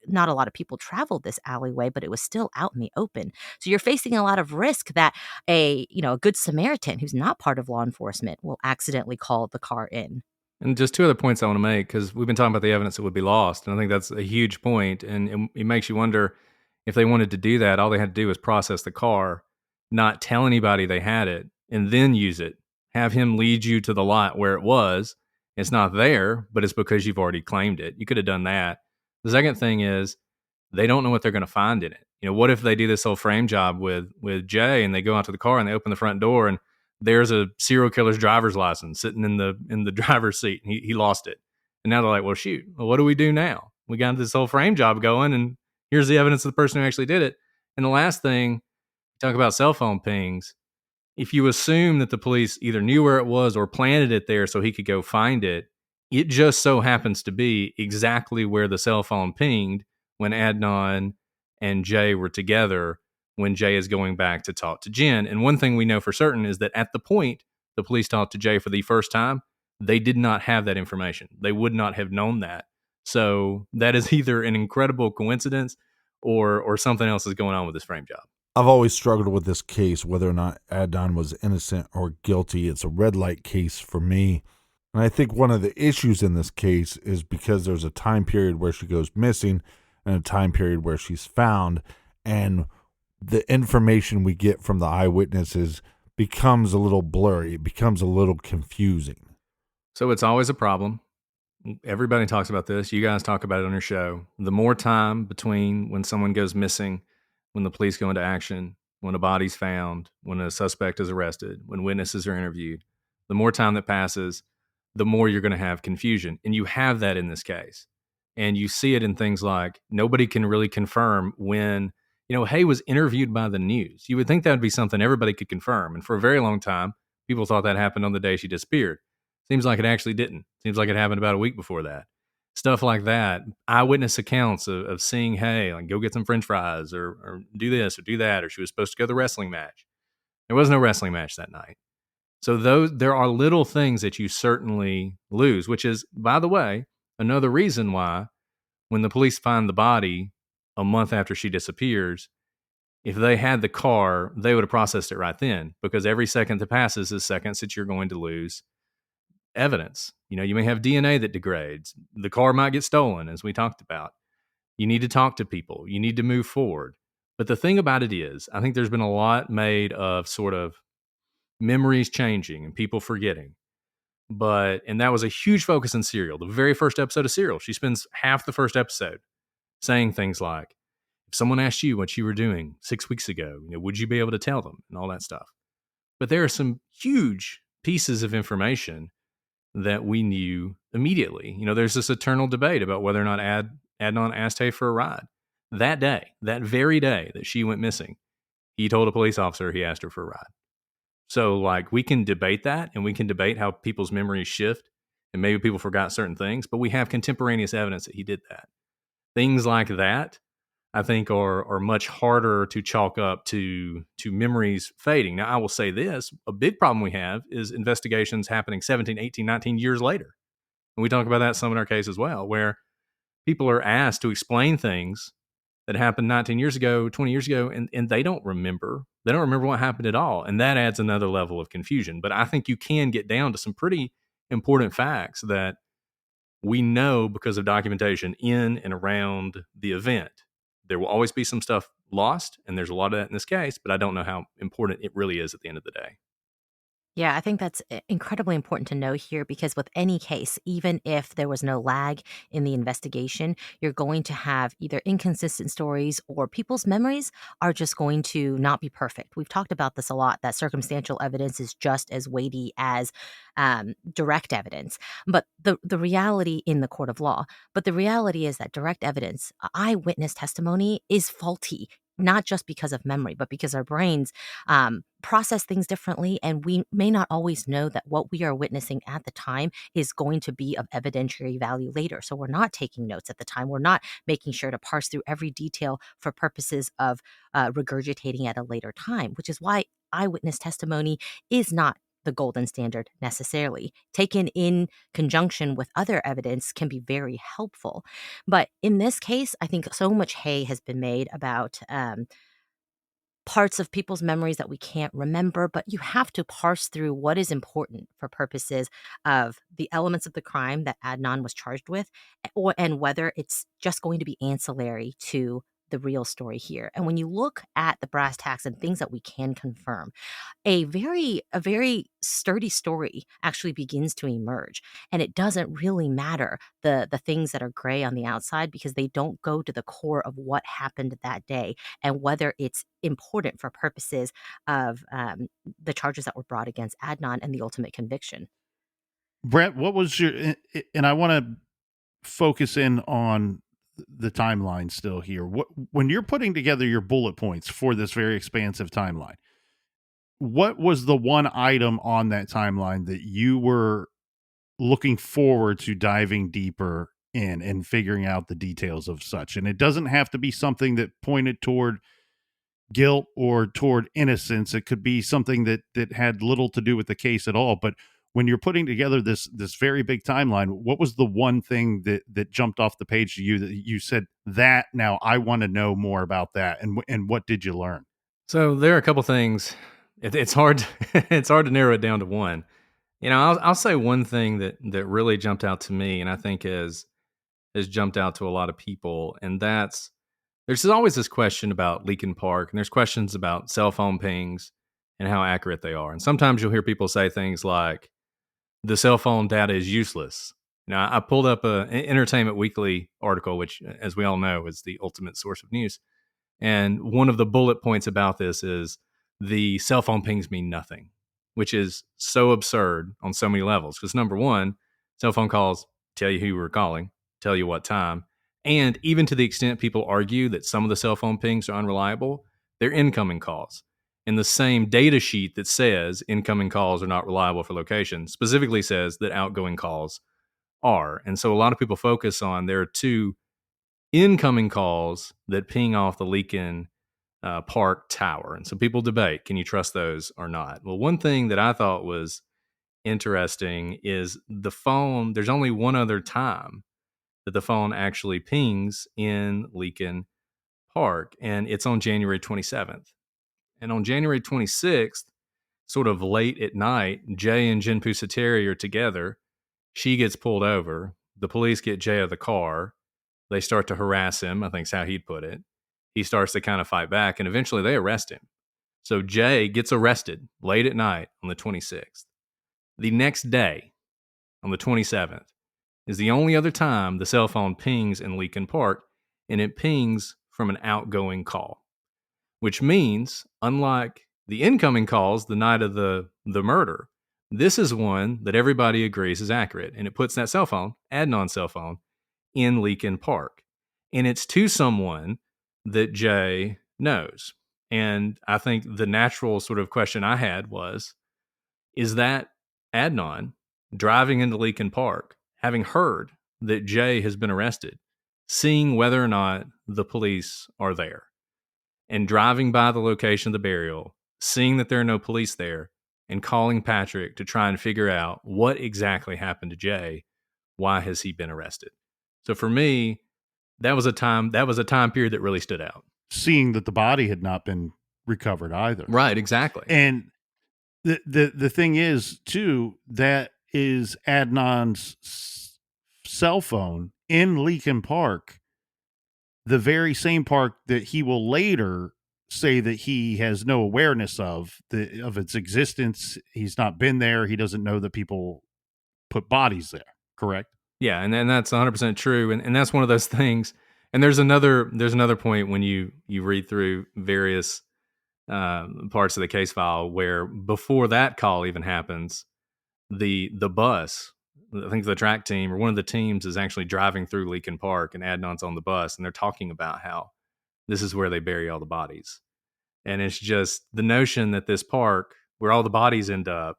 Not a lot of people traveled this alleyway, but it was still out in the open. So you're facing a lot of risk that a good Samaritan who's not part of law enforcement will accidentally call the car in. And just two other points I want to make, because we've been talking about the evidence that would be lost, and I think that's a huge point. And it makes you wonder, if they wanted to do that, all they had to do was process the car, not tell anybody they had it, and then use it. Have him lead you to the lot where it was. It's not there, but it's because you've already claimed it. You could have done that. The second thing is, they don't know what they're going to find in it. What if they do this whole frame job with Jay, and they go out to the car and they open the front door and there's a serial killer's driver's license sitting in the driver's seat. And he lost it. And now they're like, well, shoot, what do we do now? We got this whole frame job going, and here's the evidence of the person who actually did it. And the last thing, talk about cell phone pings. If you assume that the police either knew where it was or planted it there so he could go find it, it just so happens to be exactly where the cell phone pinged when Adnan and Jay were together, when Jay is going back to talk to Jen. And one thing we know for certain is that at the point the police talked to Jay for the first time, they did not have that information. They would not have known that. So that is either an incredible coincidence or something else is going on with this frame job. I've always struggled with this case, whether or not Adnan was innocent or guilty. It's a red light case for me. And I think one of the issues in this case is because there's a time period where she goes missing and a time period where she's found, and the information we get from the eyewitnesses becomes a little blurry. It becomes a little confusing. So it's always a problem. Everybody talks about this. You guys talk about it on your show. The more time between when someone goes missing, when the police go into action, when a body's found, when a suspect is arrested, when witnesses are interviewed, the more time that passes, the more you're going to have confusion. And you have that in this case. And you see it in things like nobody can really confirm when, Hae was interviewed by the news. You would think that would be something everybody could confirm. And for a very long time, people thought that happened on the day she disappeared. Seems like it actually didn't. Seems like it happened about a week before that. Stuff like that. Eyewitness accounts of seeing Hae, like go get some French fries or do this or do that, or she was supposed to go to the wrestling match. There was no wrestling match that night. So there are little things that you certainly lose, which is, by the way, another reason why when the police find the body a month after she disappears, if they had the car, they would have processed it right then, because every second that passes is seconds that you're going to lose evidence. You may have DNA that degrades. The car might get stolen, as we talked about. You need to talk to people. You need to move forward. But the thing about it is, I think there's been a lot made of sort of memories changing and people forgetting. And that was a huge focus in Serial. The very first episode of Serial, she spends half the first episode saying things like, if someone asked you what you were doing 6 weeks ago, would you be able to tell them, and all that stuff. But there are some huge pieces of information that we knew immediately. There's this eternal debate about whether or not Adnan asked Hae for a ride. That day, that very day that she went missing, he told a police officer he asked her for a ride. So, we can debate that, and we can debate how people's memories shift, and maybe people forgot certain things, but we have contemporaneous evidence that he did that. Things like that, I think, are much harder to chalk up to memories fading. Now, I will say this, a big problem we have is investigations happening 17, 18, 19 years later. And we talk about that some in our case as well, where people are asked to explain things that happened 19 years ago, 20 years ago, and they don't remember. They don't remember what happened at all. And that adds another level of confusion. But I think you can get down to some pretty important facts that we know because of documentation in and around the event. There will always be some stuff lost, and there's a lot of that in this case, but I don't know how important it really is at the end of the day. Yeah, I think that's incredibly important to know here because with any case, even if there was no lag in the investigation, you're going to have either inconsistent stories or people's memories are just going to not be perfect. We've talked about this a lot, that circumstantial evidence is just as weighty as direct evidence. But the reality in the court of law, but the reality is that direct evidence, eyewitness testimony is faulty. Not just because of memory, but because our brains process things differently. And we may not always know that what we are witnessing at the time is going to be of evidentiary value later. So we're not taking notes at the time. We're not making sure to parse through every detail for purposes of regurgitating at a later time, which is why eyewitness testimony is not the golden standard necessarily. Taken in conjunction with other evidence can be very helpful. But in this case, I think so much hay has been made about parts of people's memories that we can't remember, but you have to parse through what is important for purposes of the elements of the crime that Adnan was charged with, and whether it's just going to be ancillary to the real story here. And when you look at the brass tacks and things that we can confirm, a very sturdy story actually begins to emerge. And it doesn't really matter the things that are gray on the outside because they don't go to the core of what happened that day and whether it's important for purposes of the charges that were brought against Adnan and the ultimate conviction. Bret, what was your, and I want to focus in on the timeline still here. When you're putting together your bullet points for this very expansive timeline, what was the one item on that timeline that you were looking forward to diving deeper in and figuring out the details of such? And it doesn't have to be something that pointed toward guilt or toward innocence. It could be something that had little to do with the case at all. But when you're putting together this very big timeline, what was the one thing that jumped off the page to you that you said, that now I want to know more about that? And what did you learn? So there are a couple things. It's hard. It's hard to narrow it down to one. I'll say one thing that really jumped out to me, and I think has jumped out to a lot of people, and that's there's always this question about Leakin Park, and there's questions about cell phone pings and how accurate they are. And sometimes you'll hear people say things like, the cell phone data is useless. Now, I pulled up an Entertainment Weekly article, which, as we all know, is the ultimate source of news. And one of the bullet points about this is the cell phone pings mean nothing, which is so absurd on so many levels. Because number one, cell phone calls tell you who you were calling, tell you what time. And even to the extent people argue that some of the cell phone pings are unreliable, they're incoming calls. And the same data sheet that says incoming calls are not reliable for location specifically says that outgoing calls are. And so a lot of people focus on there are two incoming calls that ping off the Leakin Park tower. And so people debate, can you trust those or not? Well, one thing that I thought was interesting is the phone, there's only one other time that the phone actually pings in Leakin Park, and it's on January 27th. And on January 26th, sort of late at night, Jay and Jinpoo Sateri are together, She gets pulled over. The police get Jay out of the car. They start to harass him, I think is how he'd put it. He starts to kind of fight back, and eventually they arrest him. So Jay gets arrested late at night on the 26th. The next day, on the 27th, is the only other time the cell phone pings in Leakin Park, and it pings from an outgoing call, which means, unlike the incoming calls the night of the murder, this is one that everybody agrees is accurate, and it puts that cell phone, Adnan's cell phone, in Leakin Park. And it's to someone that Jay knows. And I think the natural sort of question I had was, is that Adnan driving into Leakin Park, having heard that Jay has been arrested, seeing whether or not the police are there, and driving by the location of the burial, seeing that there are no police there, and calling Patrick to try and figure out what exactly happened to Jay? Why has he been arrested? So for me, that was a time period that really stood out. Seeing that the body had not been recovered either. Right, exactly. And the thing is, too, that is Adnan's cell phone in Leakin Park, the very same park that he will later say that he has no awareness of its existence. He's not been there. He doesn't know that people put bodies there. Correct? Yeah, and that's 100% true. And that's one of those things. And there's another point when you read through various parts of the case file where before that call even happens, the bus, I think the track team or one of the teams is actually driving through Leakin Park, and Adnan's on the bus, and they're talking about how this is where they bury all the bodies. And it's just the notion that this park where all the bodies end up,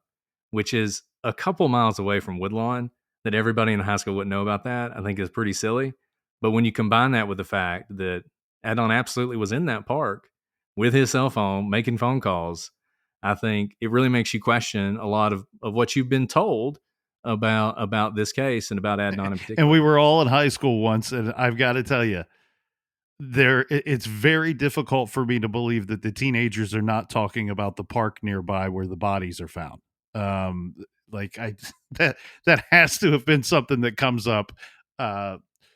which is a couple miles away from Woodlawn, that everybody in the high school wouldn't know about that, I think is pretty silly. But when you combine that with the fact that Adnan absolutely was in that park with his cell phone, making phone calls, I think it really makes you question a lot of what you've been told about this case and about Adnan in particular. And we were all in high school once, and I've got to tell you, it's very difficult for me to believe that the teenagers are not talking about the park nearby where the bodies are found. That has to have been something that comes up,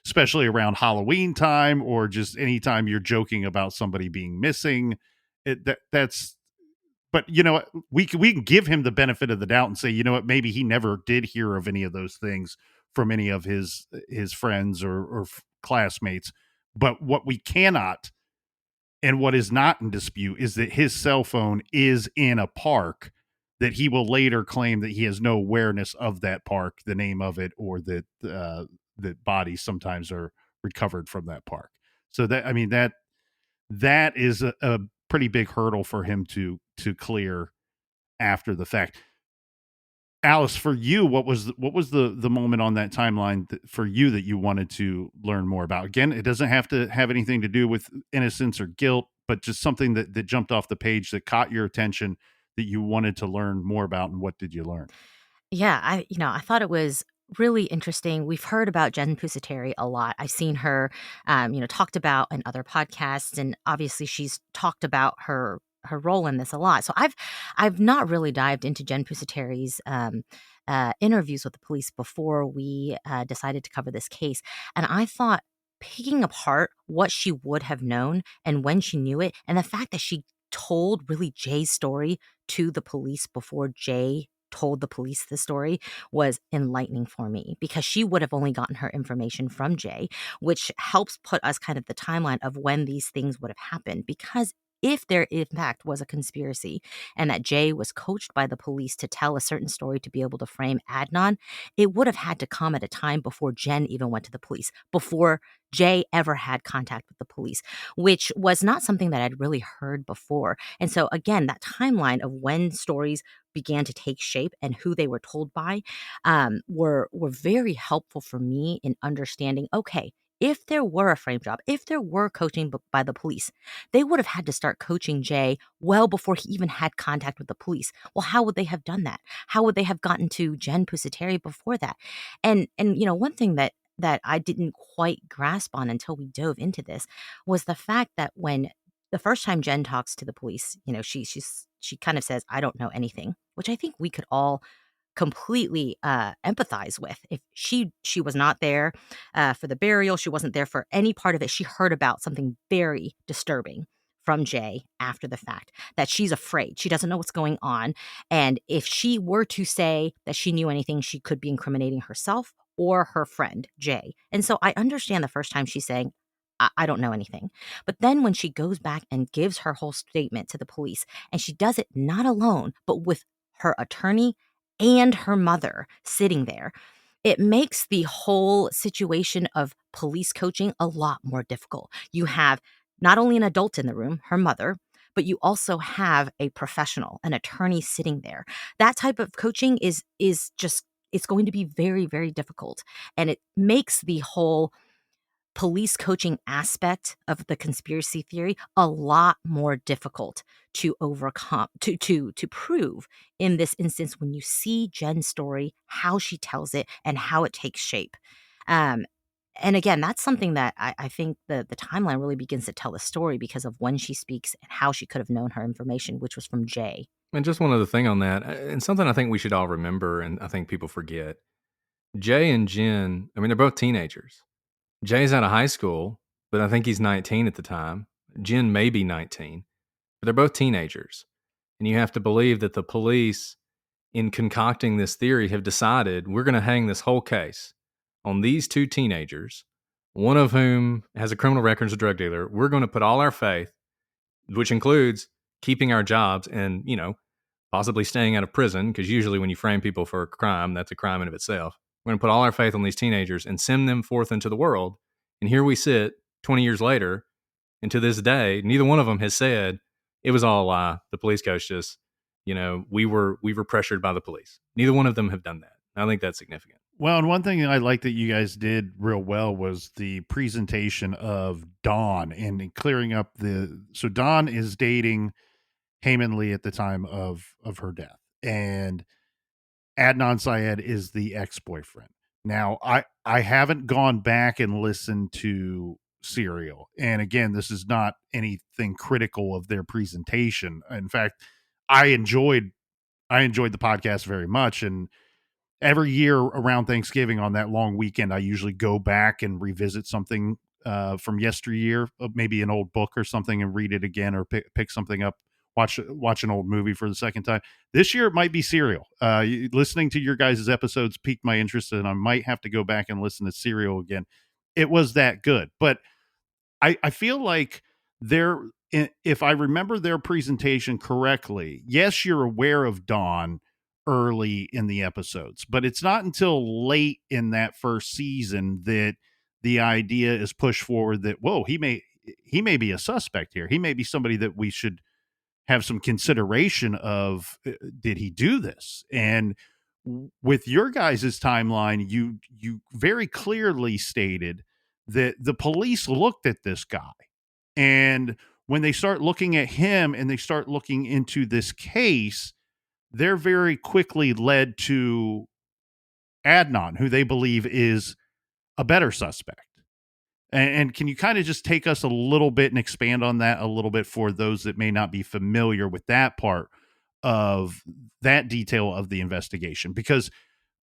especially around Halloween time, or just anytime you're joking about somebody being missing. But you know what, we can give him the benefit of the doubt and say, you know what, maybe he never did hear of any of those things from any of his friends or classmates. But what we cannot, and what is not in dispute, is that his cell phone is in a park that he will later claim that he has no awareness of that park, the name of it, or that that bodies sometimes are recovered from that park. So that is a pretty big hurdle for him to clear after the fact. Alice, for you, what was the moment on that timeline for you that you wanted to learn more about? Again, it doesn't have to have anything to do with innocence or guilt, but just something that jumped off the page that caught your attention that you wanted to learn more about. And what did you learn? Yeah, I thought it was really interesting. We've heard about Jen Pusateri a lot. I've seen her, talked about in other podcasts, and obviously she's talked about her role in this a lot. So I've not really dived into Jen Pusateri's interviews with the police before we decided to cover this case, and I thought picking apart what she would have known and when she knew it, and the fact that she told really Jay's story to the police before Jay told the police the story was enlightening for me, because she would have only gotten her information from Jay, which helps put us kind of the timeline of when these things would have happened. Because if there in fact was a conspiracy and that Jay was coached by the police to tell a certain story to be able to frame Adnan, it would have had to come at a time before Jen even went to the police, before Jay ever had contact with the police, which was not something that I'd really heard before. And so again, that timeline of when stories began to take shape and who they were told by were very helpful for me in understanding, okay, if there were a frame job, if there were coaching by the police, they would have had to start coaching Jay well before he even had contact with the police. Well, how would they have done that? How would they have gotten to Jen Pusateri before that? And one thing that I didn't quite grasp on until we dove into this was the fact that when the first time Jen talks to the police, she kind of says, "I don't know anything," which I think we could all completely empathize with. If she was not there for the burial, she wasn't there for any part of it. She heard about something very disturbing from Jay after the fact, that she's afraid. She doesn't know what's going on. And if she were to say that she knew anything, she could be incriminating herself or her friend, Jay. And so I understand the first time she's saying, I don't know anything. But then when she goes back and gives her whole statement to the police, and she does it not alone, but with her attorney and her mother sitting there, it makes the whole situation of police coaching a lot more difficult. You have not only an adult in the room, her mother, but you also have a professional, an attorney sitting there. That type of coaching is just, it's going to be very, very difficult. And it makes the whole police coaching aspect of the conspiracy theory a lot more difficult to overcome, to prove in this instance when you see Jen's story, how she tells it, and how it takes shape. And again, that's something that I think the timeline really begins to tell the story because of when she speaks and how she could have known her information, which was from Jay. And just one other thing on that, and something I think we should all remember, and I think people forget. Jay and Jen, I mean, they're both teenagers. Jay's out of high school, but I think he's 19 at the time. Jen may be 19, but they're both teenagers. And you have to believe that the police, in concocting this theory, have decided we're going to hang this whole case on these two teenagers, one of whom has a criminal record as a drug dealer. We're going to put all our faith, which includes keeping our jobs and, possibly staying out of prison, because usually when you frame people for a crime, that's a crime in of itself. We're going to put all our faith on these teenagers and send them forth into the world. And here we sit 20 years later, and to this day, neither one of them has said it was all a lie. The police coached us. We were pressured by the police. Neither one of them have done that. I think that's significant. Well, and one thing I like that you guys did real well was the presentation of Dawn and clearing up so Dawn is dating Hae Min Lee at the time of her death, and Adnan Syed is the ex-boyfriend. Now, I haven't gone back and listened to Serial, and again, this is not anything critical of their presentation. In fact, I enjoyed the podcast very much, and every year around Thanksgiving on that long weekend, I usually go back and revisit something from yesteryear, maybe an old book or something, and read it again, or pick something up, watch an old movie for the second time. This year, it might be Serial. Listening to your guys' episodes piqued my interest, and I might have to go back and listen to Serial again. It was that good. But I feel like if I remember their presentation correctly, yes, you're aware of Dawn early in the episodes, but it's not until late in that first season that the idea is pushed forward that, whoa, he may be a suspect here. He may be somebody that we should have some consideration of. Did he do this? And with your guys' timeline, you very clearly stated that the police looked at this guy, and when they start looking at him and they start looking into this case, they're very quickly led to Adnan, who they believe is a better suspect. And can you kind of just take us a little bit and expand on that a little bit for those that may not be familiar with that part of that detail of the investigation? Because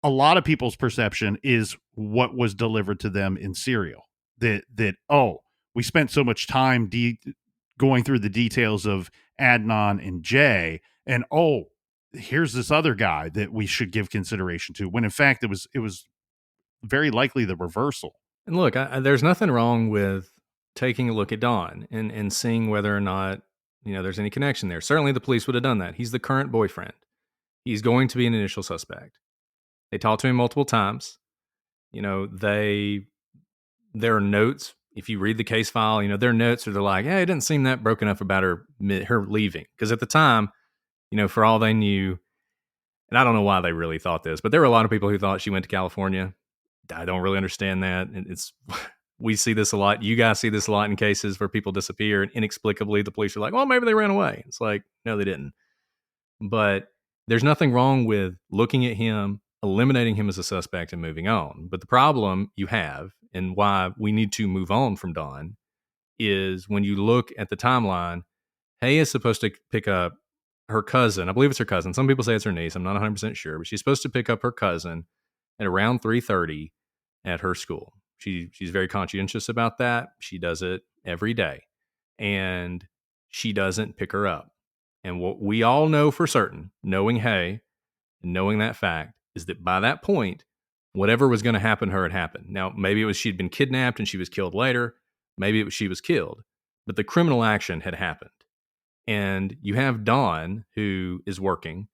a lot of people's perception is what was delivered to them in Serial. That we spent so much time going through the details of Adnan and Jay, and here's this other guy that we should give consideration to, when in fact it was very likely the reversal. And look, there's nothing wrong with taking a look at Dawn and seeing whether or not, there's any connection there. Certainly the police would have done that. He's the current boyfriend. He's going to be an initial suspect. They talked to him multiple times. There are notes. If you read the case file, their notes are, they're like, hey, it didn't seem that broken up about her leaving. Because at the time, for all they knew, and I don't know why they really thought this, but there were a lot of people who thought she went to California. I don't really understand that. We see this a lot. You guys see this a lot in cases where people disappear and inexplicably the police are like, well, maybe they ran away. It's like, no, they didn't. But there's nothing wrong with looking at him, eliminating him as a suspect, and moving on. But the problem you have, and why we need to move on from Dawn, is when you look at the timeline, Hae is supposed to pick up her cousin. I believe it's her cousin. Some people say it's her niece. I'm not 100% sure, but she's supposed to pick up her cousin at around 3:30 at her school. She's very conscientious about that. She does it every day, and she doesn't pick her up. And what we all know for certain, knowing Hae, and knowing that fact, is that by that point, whatever was going to happen to her had happened. Now, maybe it was she'd been kidnapped and she was killed later. Maybe it was she was killed. But the criminal action had happened. And you have Dawn, who is working.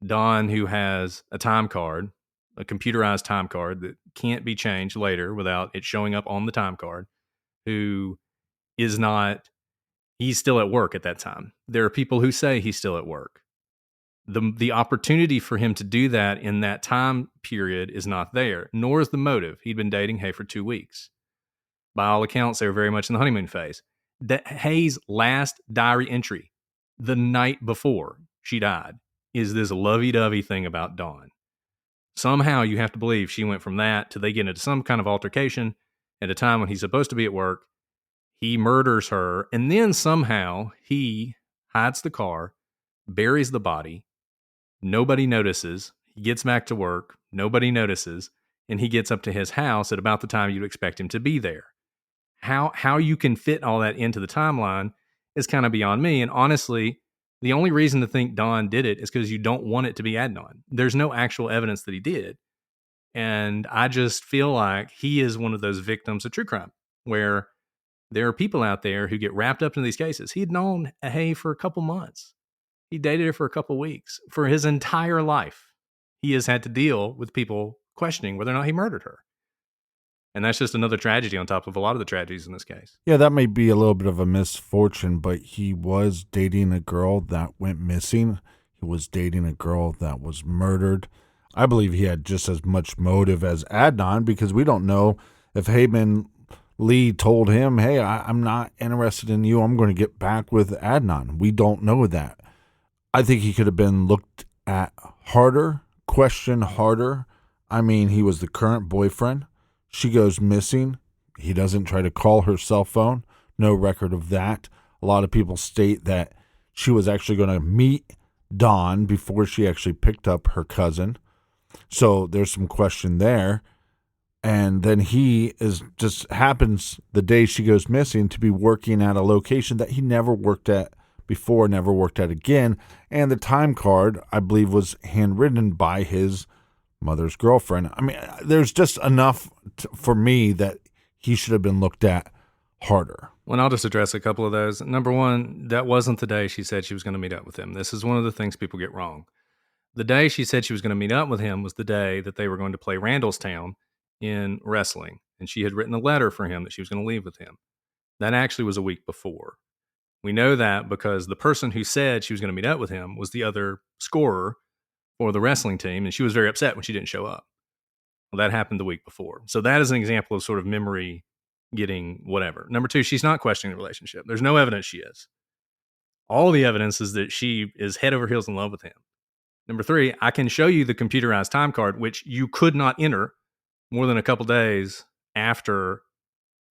Dawn, who has a time card, a computerized time card that can't be changed later without it showing up on the time card, who is not, he's still at work at that time. There are people who say he's still at work. The opportunity for him to do that in that time period is not there, nor is the motive. He'd been dating Hae for 2 weeks. By all accounts, they were very much in the honeymoon phase. That Hae's last diary entry, the night before she died, is this lovey-dovey thing about Dawn. Somehow you have to believe she went from that to they get into some kind of altercation at a time when he's supposed to be at work. He murders her, and then somehow he hides the car, buries the body. Nobody notices. He gets back to work. Nobody notices. And he gets up to his house at about the time you'd expect him to be there. How you can fit all that into the timeline is kind of beyond me. And honestly, the only reason to think Dawn did it is because you don't want it to be Adnan. There's no actual evidence that he did. And I just feel like he is one of those victims of true crime, where there are people out there who get wrapped up in these cases. He'd known Hae for a couple months. He dated her for a couple weeks. For his entire life, he has had to deal with people questioning whether or not he murdered her. And that's just another tragedy on top of a lot of the tragedies in this case. Yeah, that may be a little bit of a misfortune, but he was dating a girl that went missing. He was dating a girl that was murdered. I believe he had just as much motive as Adnan, because we don't know if Hae Min Lee told him, hey, I'm not interested in you. I'm going to get back with Adnan. We don't know that. I think he could have been looked at harder, questioned harder. I mean, he was the current boyfriend. She goes missing. He doesn't try to call her cell phone. No record of that. A lot of people state that she was actually going to meet Dawn before she actually picked up her cousin. So there's some question there. And then he just happens the day she goes missing to be working at a location that he never worked at before, never worked at again. And the time card, I believe, was handwritten by his mother's girlfriend. I mean, there's just enough for me that he should have been looked at harder. Well, I'll just address a couple of those. Number one, that wasn't the day she said she was going to meet up with him. This is one of the things people get wrong. The day she said she was going to meet up with him was the day that they were going to play Randallstown in wrestling. And she had written a letter for him that she was going to leave with him. That actually was a week before. We know that because the person who said she was going to meet up with him was the other scorer for the wrestling team, and she was very upset when she didn't show up. Well, that happened the week before. So that is an example of sort of memory getting whatever. Number two, she's not questioning the relationship. There's no evidence she is. All the evidence is that she is head over heels in love with him. Number three, I can show you the computerized time card, which you could not enter more than a couple days after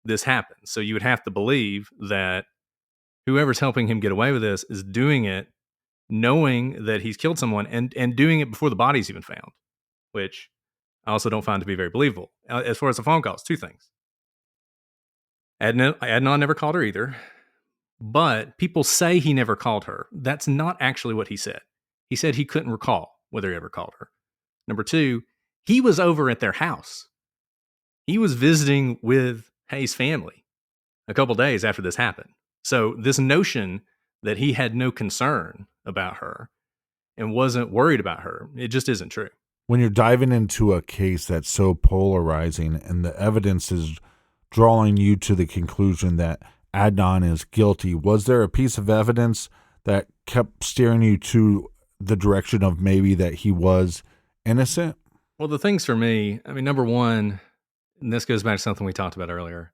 this happened. So you would have to believe that whoever's helping him get away with this is doing it knowing that he's killed someone and doing it before the body's even found, which I also don't find to be very believable. As far as the phone calls, two things. Adnan never called her either, but people say he never called her. That's not actually what he said. He said he couldn't recall whether he ever called her. Number two, he was over at their house. He was visiting with Hae's family a couple days after this happened. So this notion that he had no concern about her and wasn't worried about her, it just isn't true. When you're diving into a case that's so polarizing and the evidence is drawing you to the conclusion that Adnan is guilty, was there a piece of evidence that kept steering you to the direction of maybe that he was innocent? Well, the things for me, I mean, number one, and this goes back to something we talked about earlier,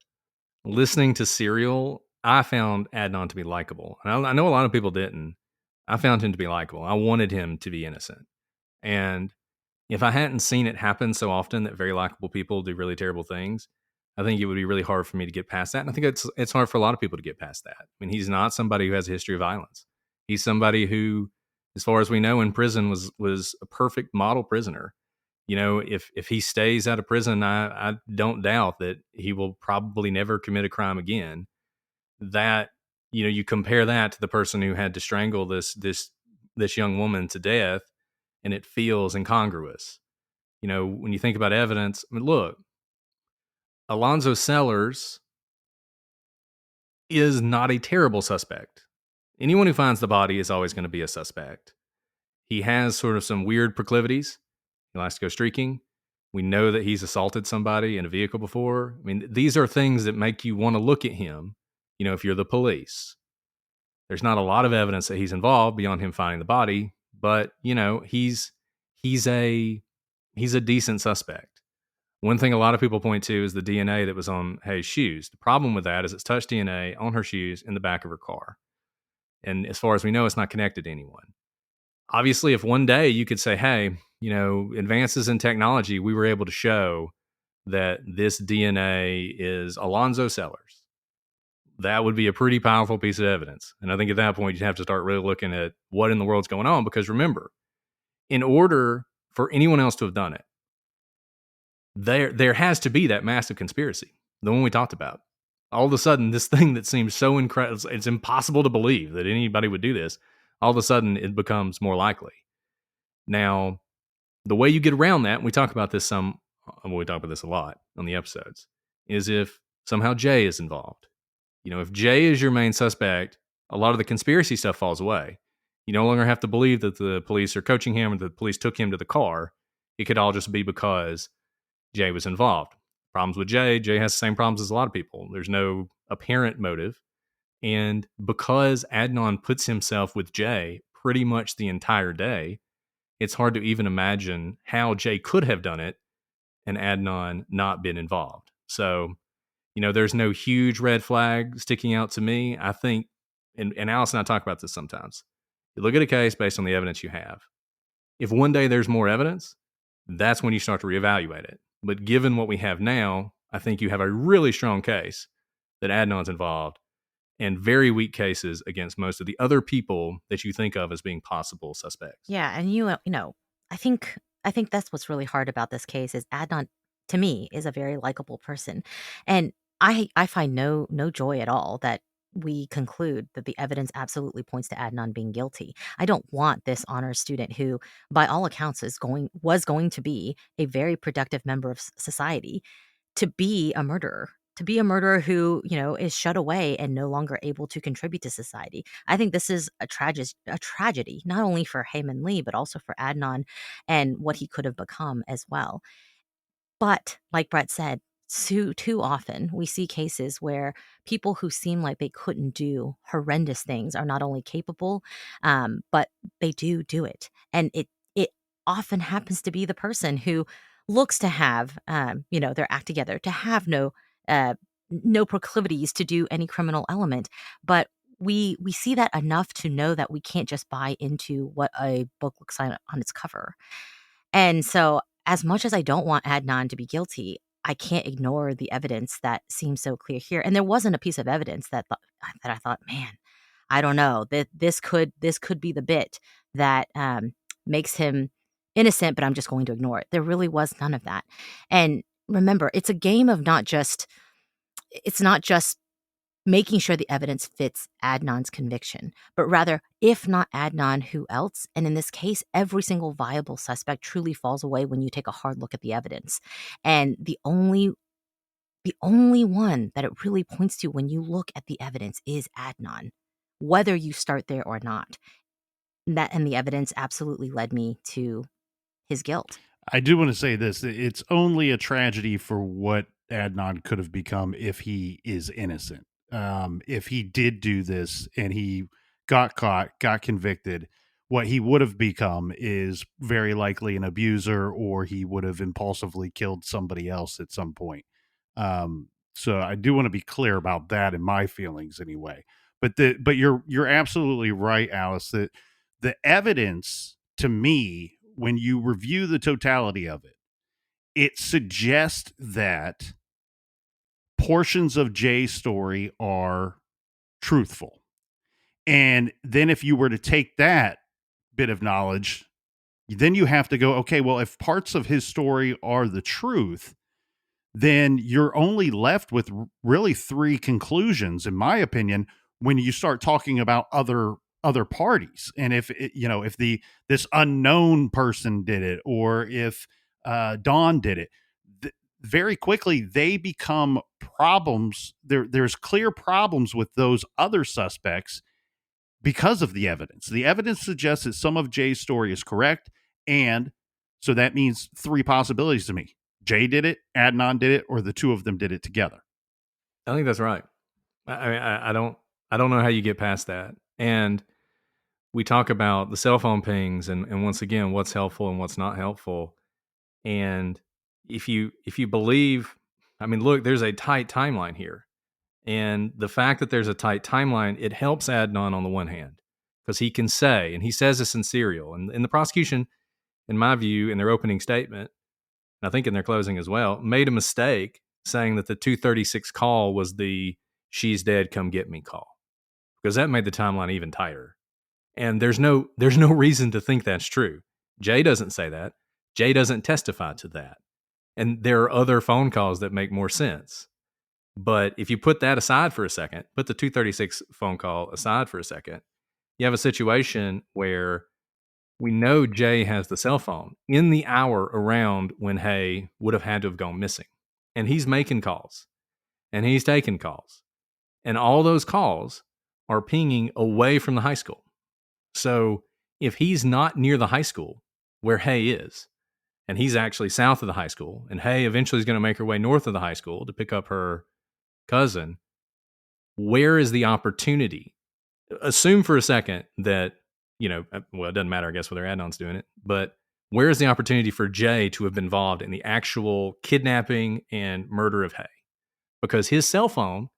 listening to Serial, I found Adnan to be likable. And I know a lot of people didn't. I found him to be likable. I wanted him to be innocent. And if I hadn't seen it happen so often that very likable people do really terrible things, I think it would be really hard for me to get past that. And I think it's hard for a lot of people to get past that. I mean, he's not somebody who has a history of violence. He's somebody who as far as we know, in prison was a perfect model prisoner. You know, if he stays out of prison, I don't doubt that he will probably never commit a crime again. That, you know, you compare that to the person who had to strangle this young woman to death, and it feels incongruous. You know, when you think about evidence, I mean, look, Alonzo Sellers is not a terrible suspect. Anyone who finds the body is always going to be a suspect. He has sort of some weird proclivities. He likes to go streaking. We know that he's assaulted somebody in a vehicle before. I mean, these are things that make you want to look at him, you know, if you're the police. There's not a lot of evidence that he's involved beyond him finding the body, but, you know, he's a decent suspect. One thing a lot of people point to is the DNA that was on Hae's shoes. The problem with that is it's touch DNA on her shoes in the back of her car. And as far as we know, it's not connected to anyone. Obviously, if one day you could say, hey, you know, advances in technology, we were able to show that this DNA is Alonzo Sellers, that would be a pretty powerful piece of evidence. And I think at that point, you'd have to start really looking at what in the world's going on. Because remember, in order for anyone else to have done it, there has to be that massive conspiracy, the one we talked about. All of a sudden, this thing that seems so incredible, it's impossible to believe that anybody would do this. All of a sudden, it becomes more likely. Now, the way you get around that, and we talk about this a lot on the episodes, is if somehow Jay is involved. You know, if Jay is your main suspect, a lot of the conspiracy stuff falls away. You no longer have to believe that the police are coaching him or the police took him to the car. It could all just be because Jay was involved. Problems with Jay has the same problems as a lot of people. There's no apparent motive. And because Adnan puts himself with Jay pretty much the entire day, it's hard to even imagine how Jay could have done it and Adnan not been involved. So, you know, there's no huge red flag sticking out to me. I think, and Alice and I talk about this sometimes, you look at a case based on the evidence you have. If one day there's more evidence, that's when you start to reevaluate it. But given what we have now, I think you have a really strong case that Adnan's involved and very weak cases against most of the other people that you think of as being possible suspects. Yeah, and you know, I think that's what's really hard about this case is Adnan, to me, is a very likable person, and I find no joy at all that we conclude that the evidence absolutely points to Adnan being guilty. I don't want this honors student who, by all accounts, was going to be a very productive member of society to be a murderer. To be a murderer who, you know, is shut away and no longer able to contribute to society. I think this is a tragedy, not only for Hae Min Lee, but also for Adnan and what he could have become as well. But like Bret said, too often we see cases where people who seem like they couldn't do horrendous things are not only capable, but they do it. And it often happens to be the person who looks to have, you know, their act together, to have no proclivities to do any criminal element. But we see that enough to know that we can't just buy into what a book looks like on its cover. And so, as much as I don't want Adnan to be guilty, I can't ignore the evidence that seems so clear here. And there wasn't a piece of evidence that I thought, man, I don't know, that this could be the bit that makes him innocent, but I'm just going to ignore it. There really was none of that. And remember, it's a game of not just making sure the evidence fits Adnan's conviction, but rather, if not Adnan, who else? And in this case, every single viable suspect truly falls away when you take a hard look at the evidence. And the only one that it really points to when you look at the evidence is Adnan, whether you start there or not. And the evidence absolutely led me to his guilt. I do want to say this. It's only a tragedy for what Adnan could have become if he is innocent. If he did do this and he got caught, got convicted, what he would have become is very likely an abuser, or he would have impulsively killed somebody else at some point. So I do want to be clear about that in my feelings anyway. But you're absolutely right, Alice, that the evidence, to me, when you review the totality of it, it suggests that portions of Jay's story are truthful. And then if you were to take that bit of knowledge, then you have to go, okay, well, if parts of his story are the truth, then you're only left with really three conclusions, in my opinion, when you start talking about other parties. And if this unknown person did it, or if Dawn did it, very quickly they become problems. There's clear problems with those other suspects because of the evidence. The evidence suggests that some of Jay's story is correct, and so that means three possibilities to me. Jay did it, Adnan did it, or the two of them did it together. I think that's right. I don't know how you get past that. And we talk about the cell phone pings and once again, what's helpful and what's not helpful. And if you believe, I mean, look, there's a tight timeline here. And the fact that there's a tight timeline, it helps Adnan on the one hand, because he can say, and he says this in Serial, and in the prosecution, in my view, in their opening statement, and I think in their closing as well, made a mistake saying that the 236 call was the "she's dead, come get me" call, because that made the timeline even tighter. And there's no reason to think that's true. Jay doesn't say that. Jay doesn't testify to that. And there are other phone calls that make more sense. But if you put that aside for a second, put the 236 phone call aside for a second, you have a situation where we know Jay has the cell phone in the hour around when Hae would have had to have gone missing. And he's making calls. And he's taking calls. And all those calls are pinging away from the high school. So if he's not near the high school where Hae is, and he's actually south of the high school, and Hae eventually is going to make her way north of the high school to pick up her cousin, where is the opportunity? Assume for a second that, well, it doesn't matter, I guess, whether Adnan's doing it, but where is the opportunity for Jay to have been involved in the actual kidnapping and murder of Hae? Because his cell phone,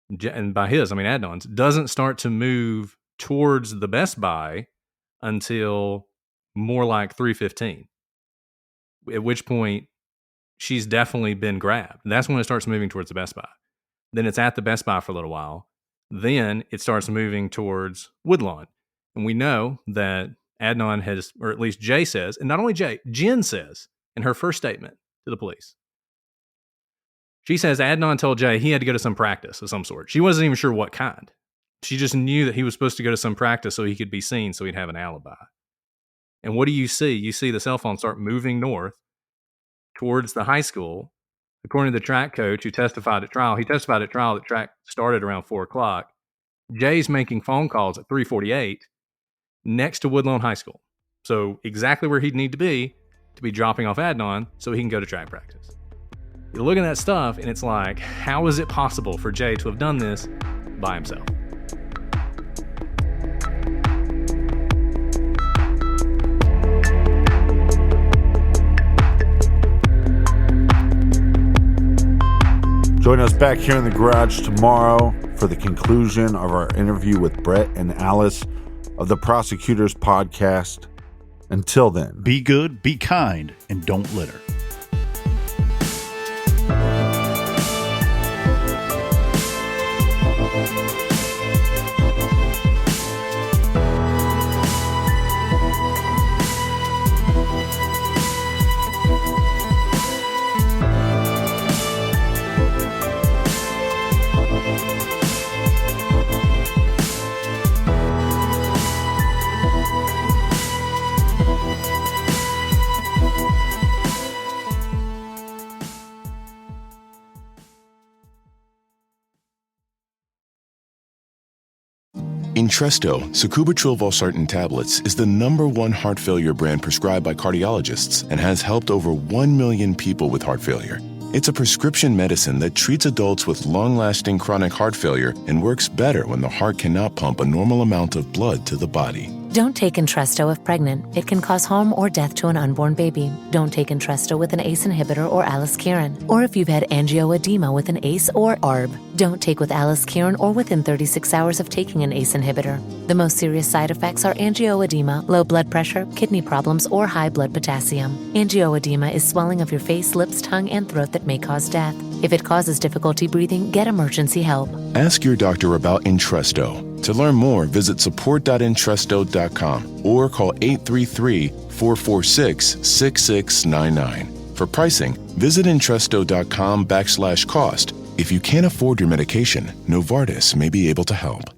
and by his, I mean Adnan's, doesn't start to move towards the Best Buy until more like 3:15, at which point she's definitely been grabbed. That's when it starts moving towards the Best Buy. Then it's at the Best Buy for a little while. Then it starts moving towards Woodlawn. And we know that Adnan has, or at least Jay says, and not only Jay, Jen says in her first statement to the police, she says Adnan told Jay he had to go to some practice of some sort. She wasn't even sure what kind. She just knew that he was supposed to go to some practice so he could be seen, so he'd have an alibi. And what do you see? You see the cell phone start moving north towards the high school. According to the track coach who testified at trial, that track started around 4 o'clock. Jay's making phone calls at 3:48 next to Woodlawn High School. So exactly where he'd need to be dropping off Adnan so he can go to track practice. You look at that stuff and it's like, how is it possible for Jay to have done this by himself? Join us back here in the garage tomorrow for the conclusion of our interview with Bret and Alice of the Prosecutors Podcast. Until then, be good, be kind, and don't litter. Entresto, sacubitril valsartan tablets, is the #1 heart failure brand prescribed by cardiologists and has helped over 1 million people with heart failure. It's a prescription medicine that treats adults with long-lasting chronic heart failure and works better when the heart cannot pump a normal amount of blood to the body. Don't take Entresto if pregnant. It can cause harm or death to an unborn baby. Don't take Entresto with an ACE inhibitor or aliskiren, or if you've had angioedema with an ACE or ARB. Don't take with aliskiren or within 36 hours of taking an ACE inhibitor. The most serious side effects are angioedema, low blood pressure, kidney problems, or high blood potassium. Angioedema is swelling of your face, lips, tongue, and throat that may cause death. If it causes difficulty breathing, get emergency help. Ask your doctor about Entresto. To learn more, visit support.entresto.com or call 833-446-6699. For pricing, visit entresto.com/cost. If you can't afford your medication, Novartis may be able to help.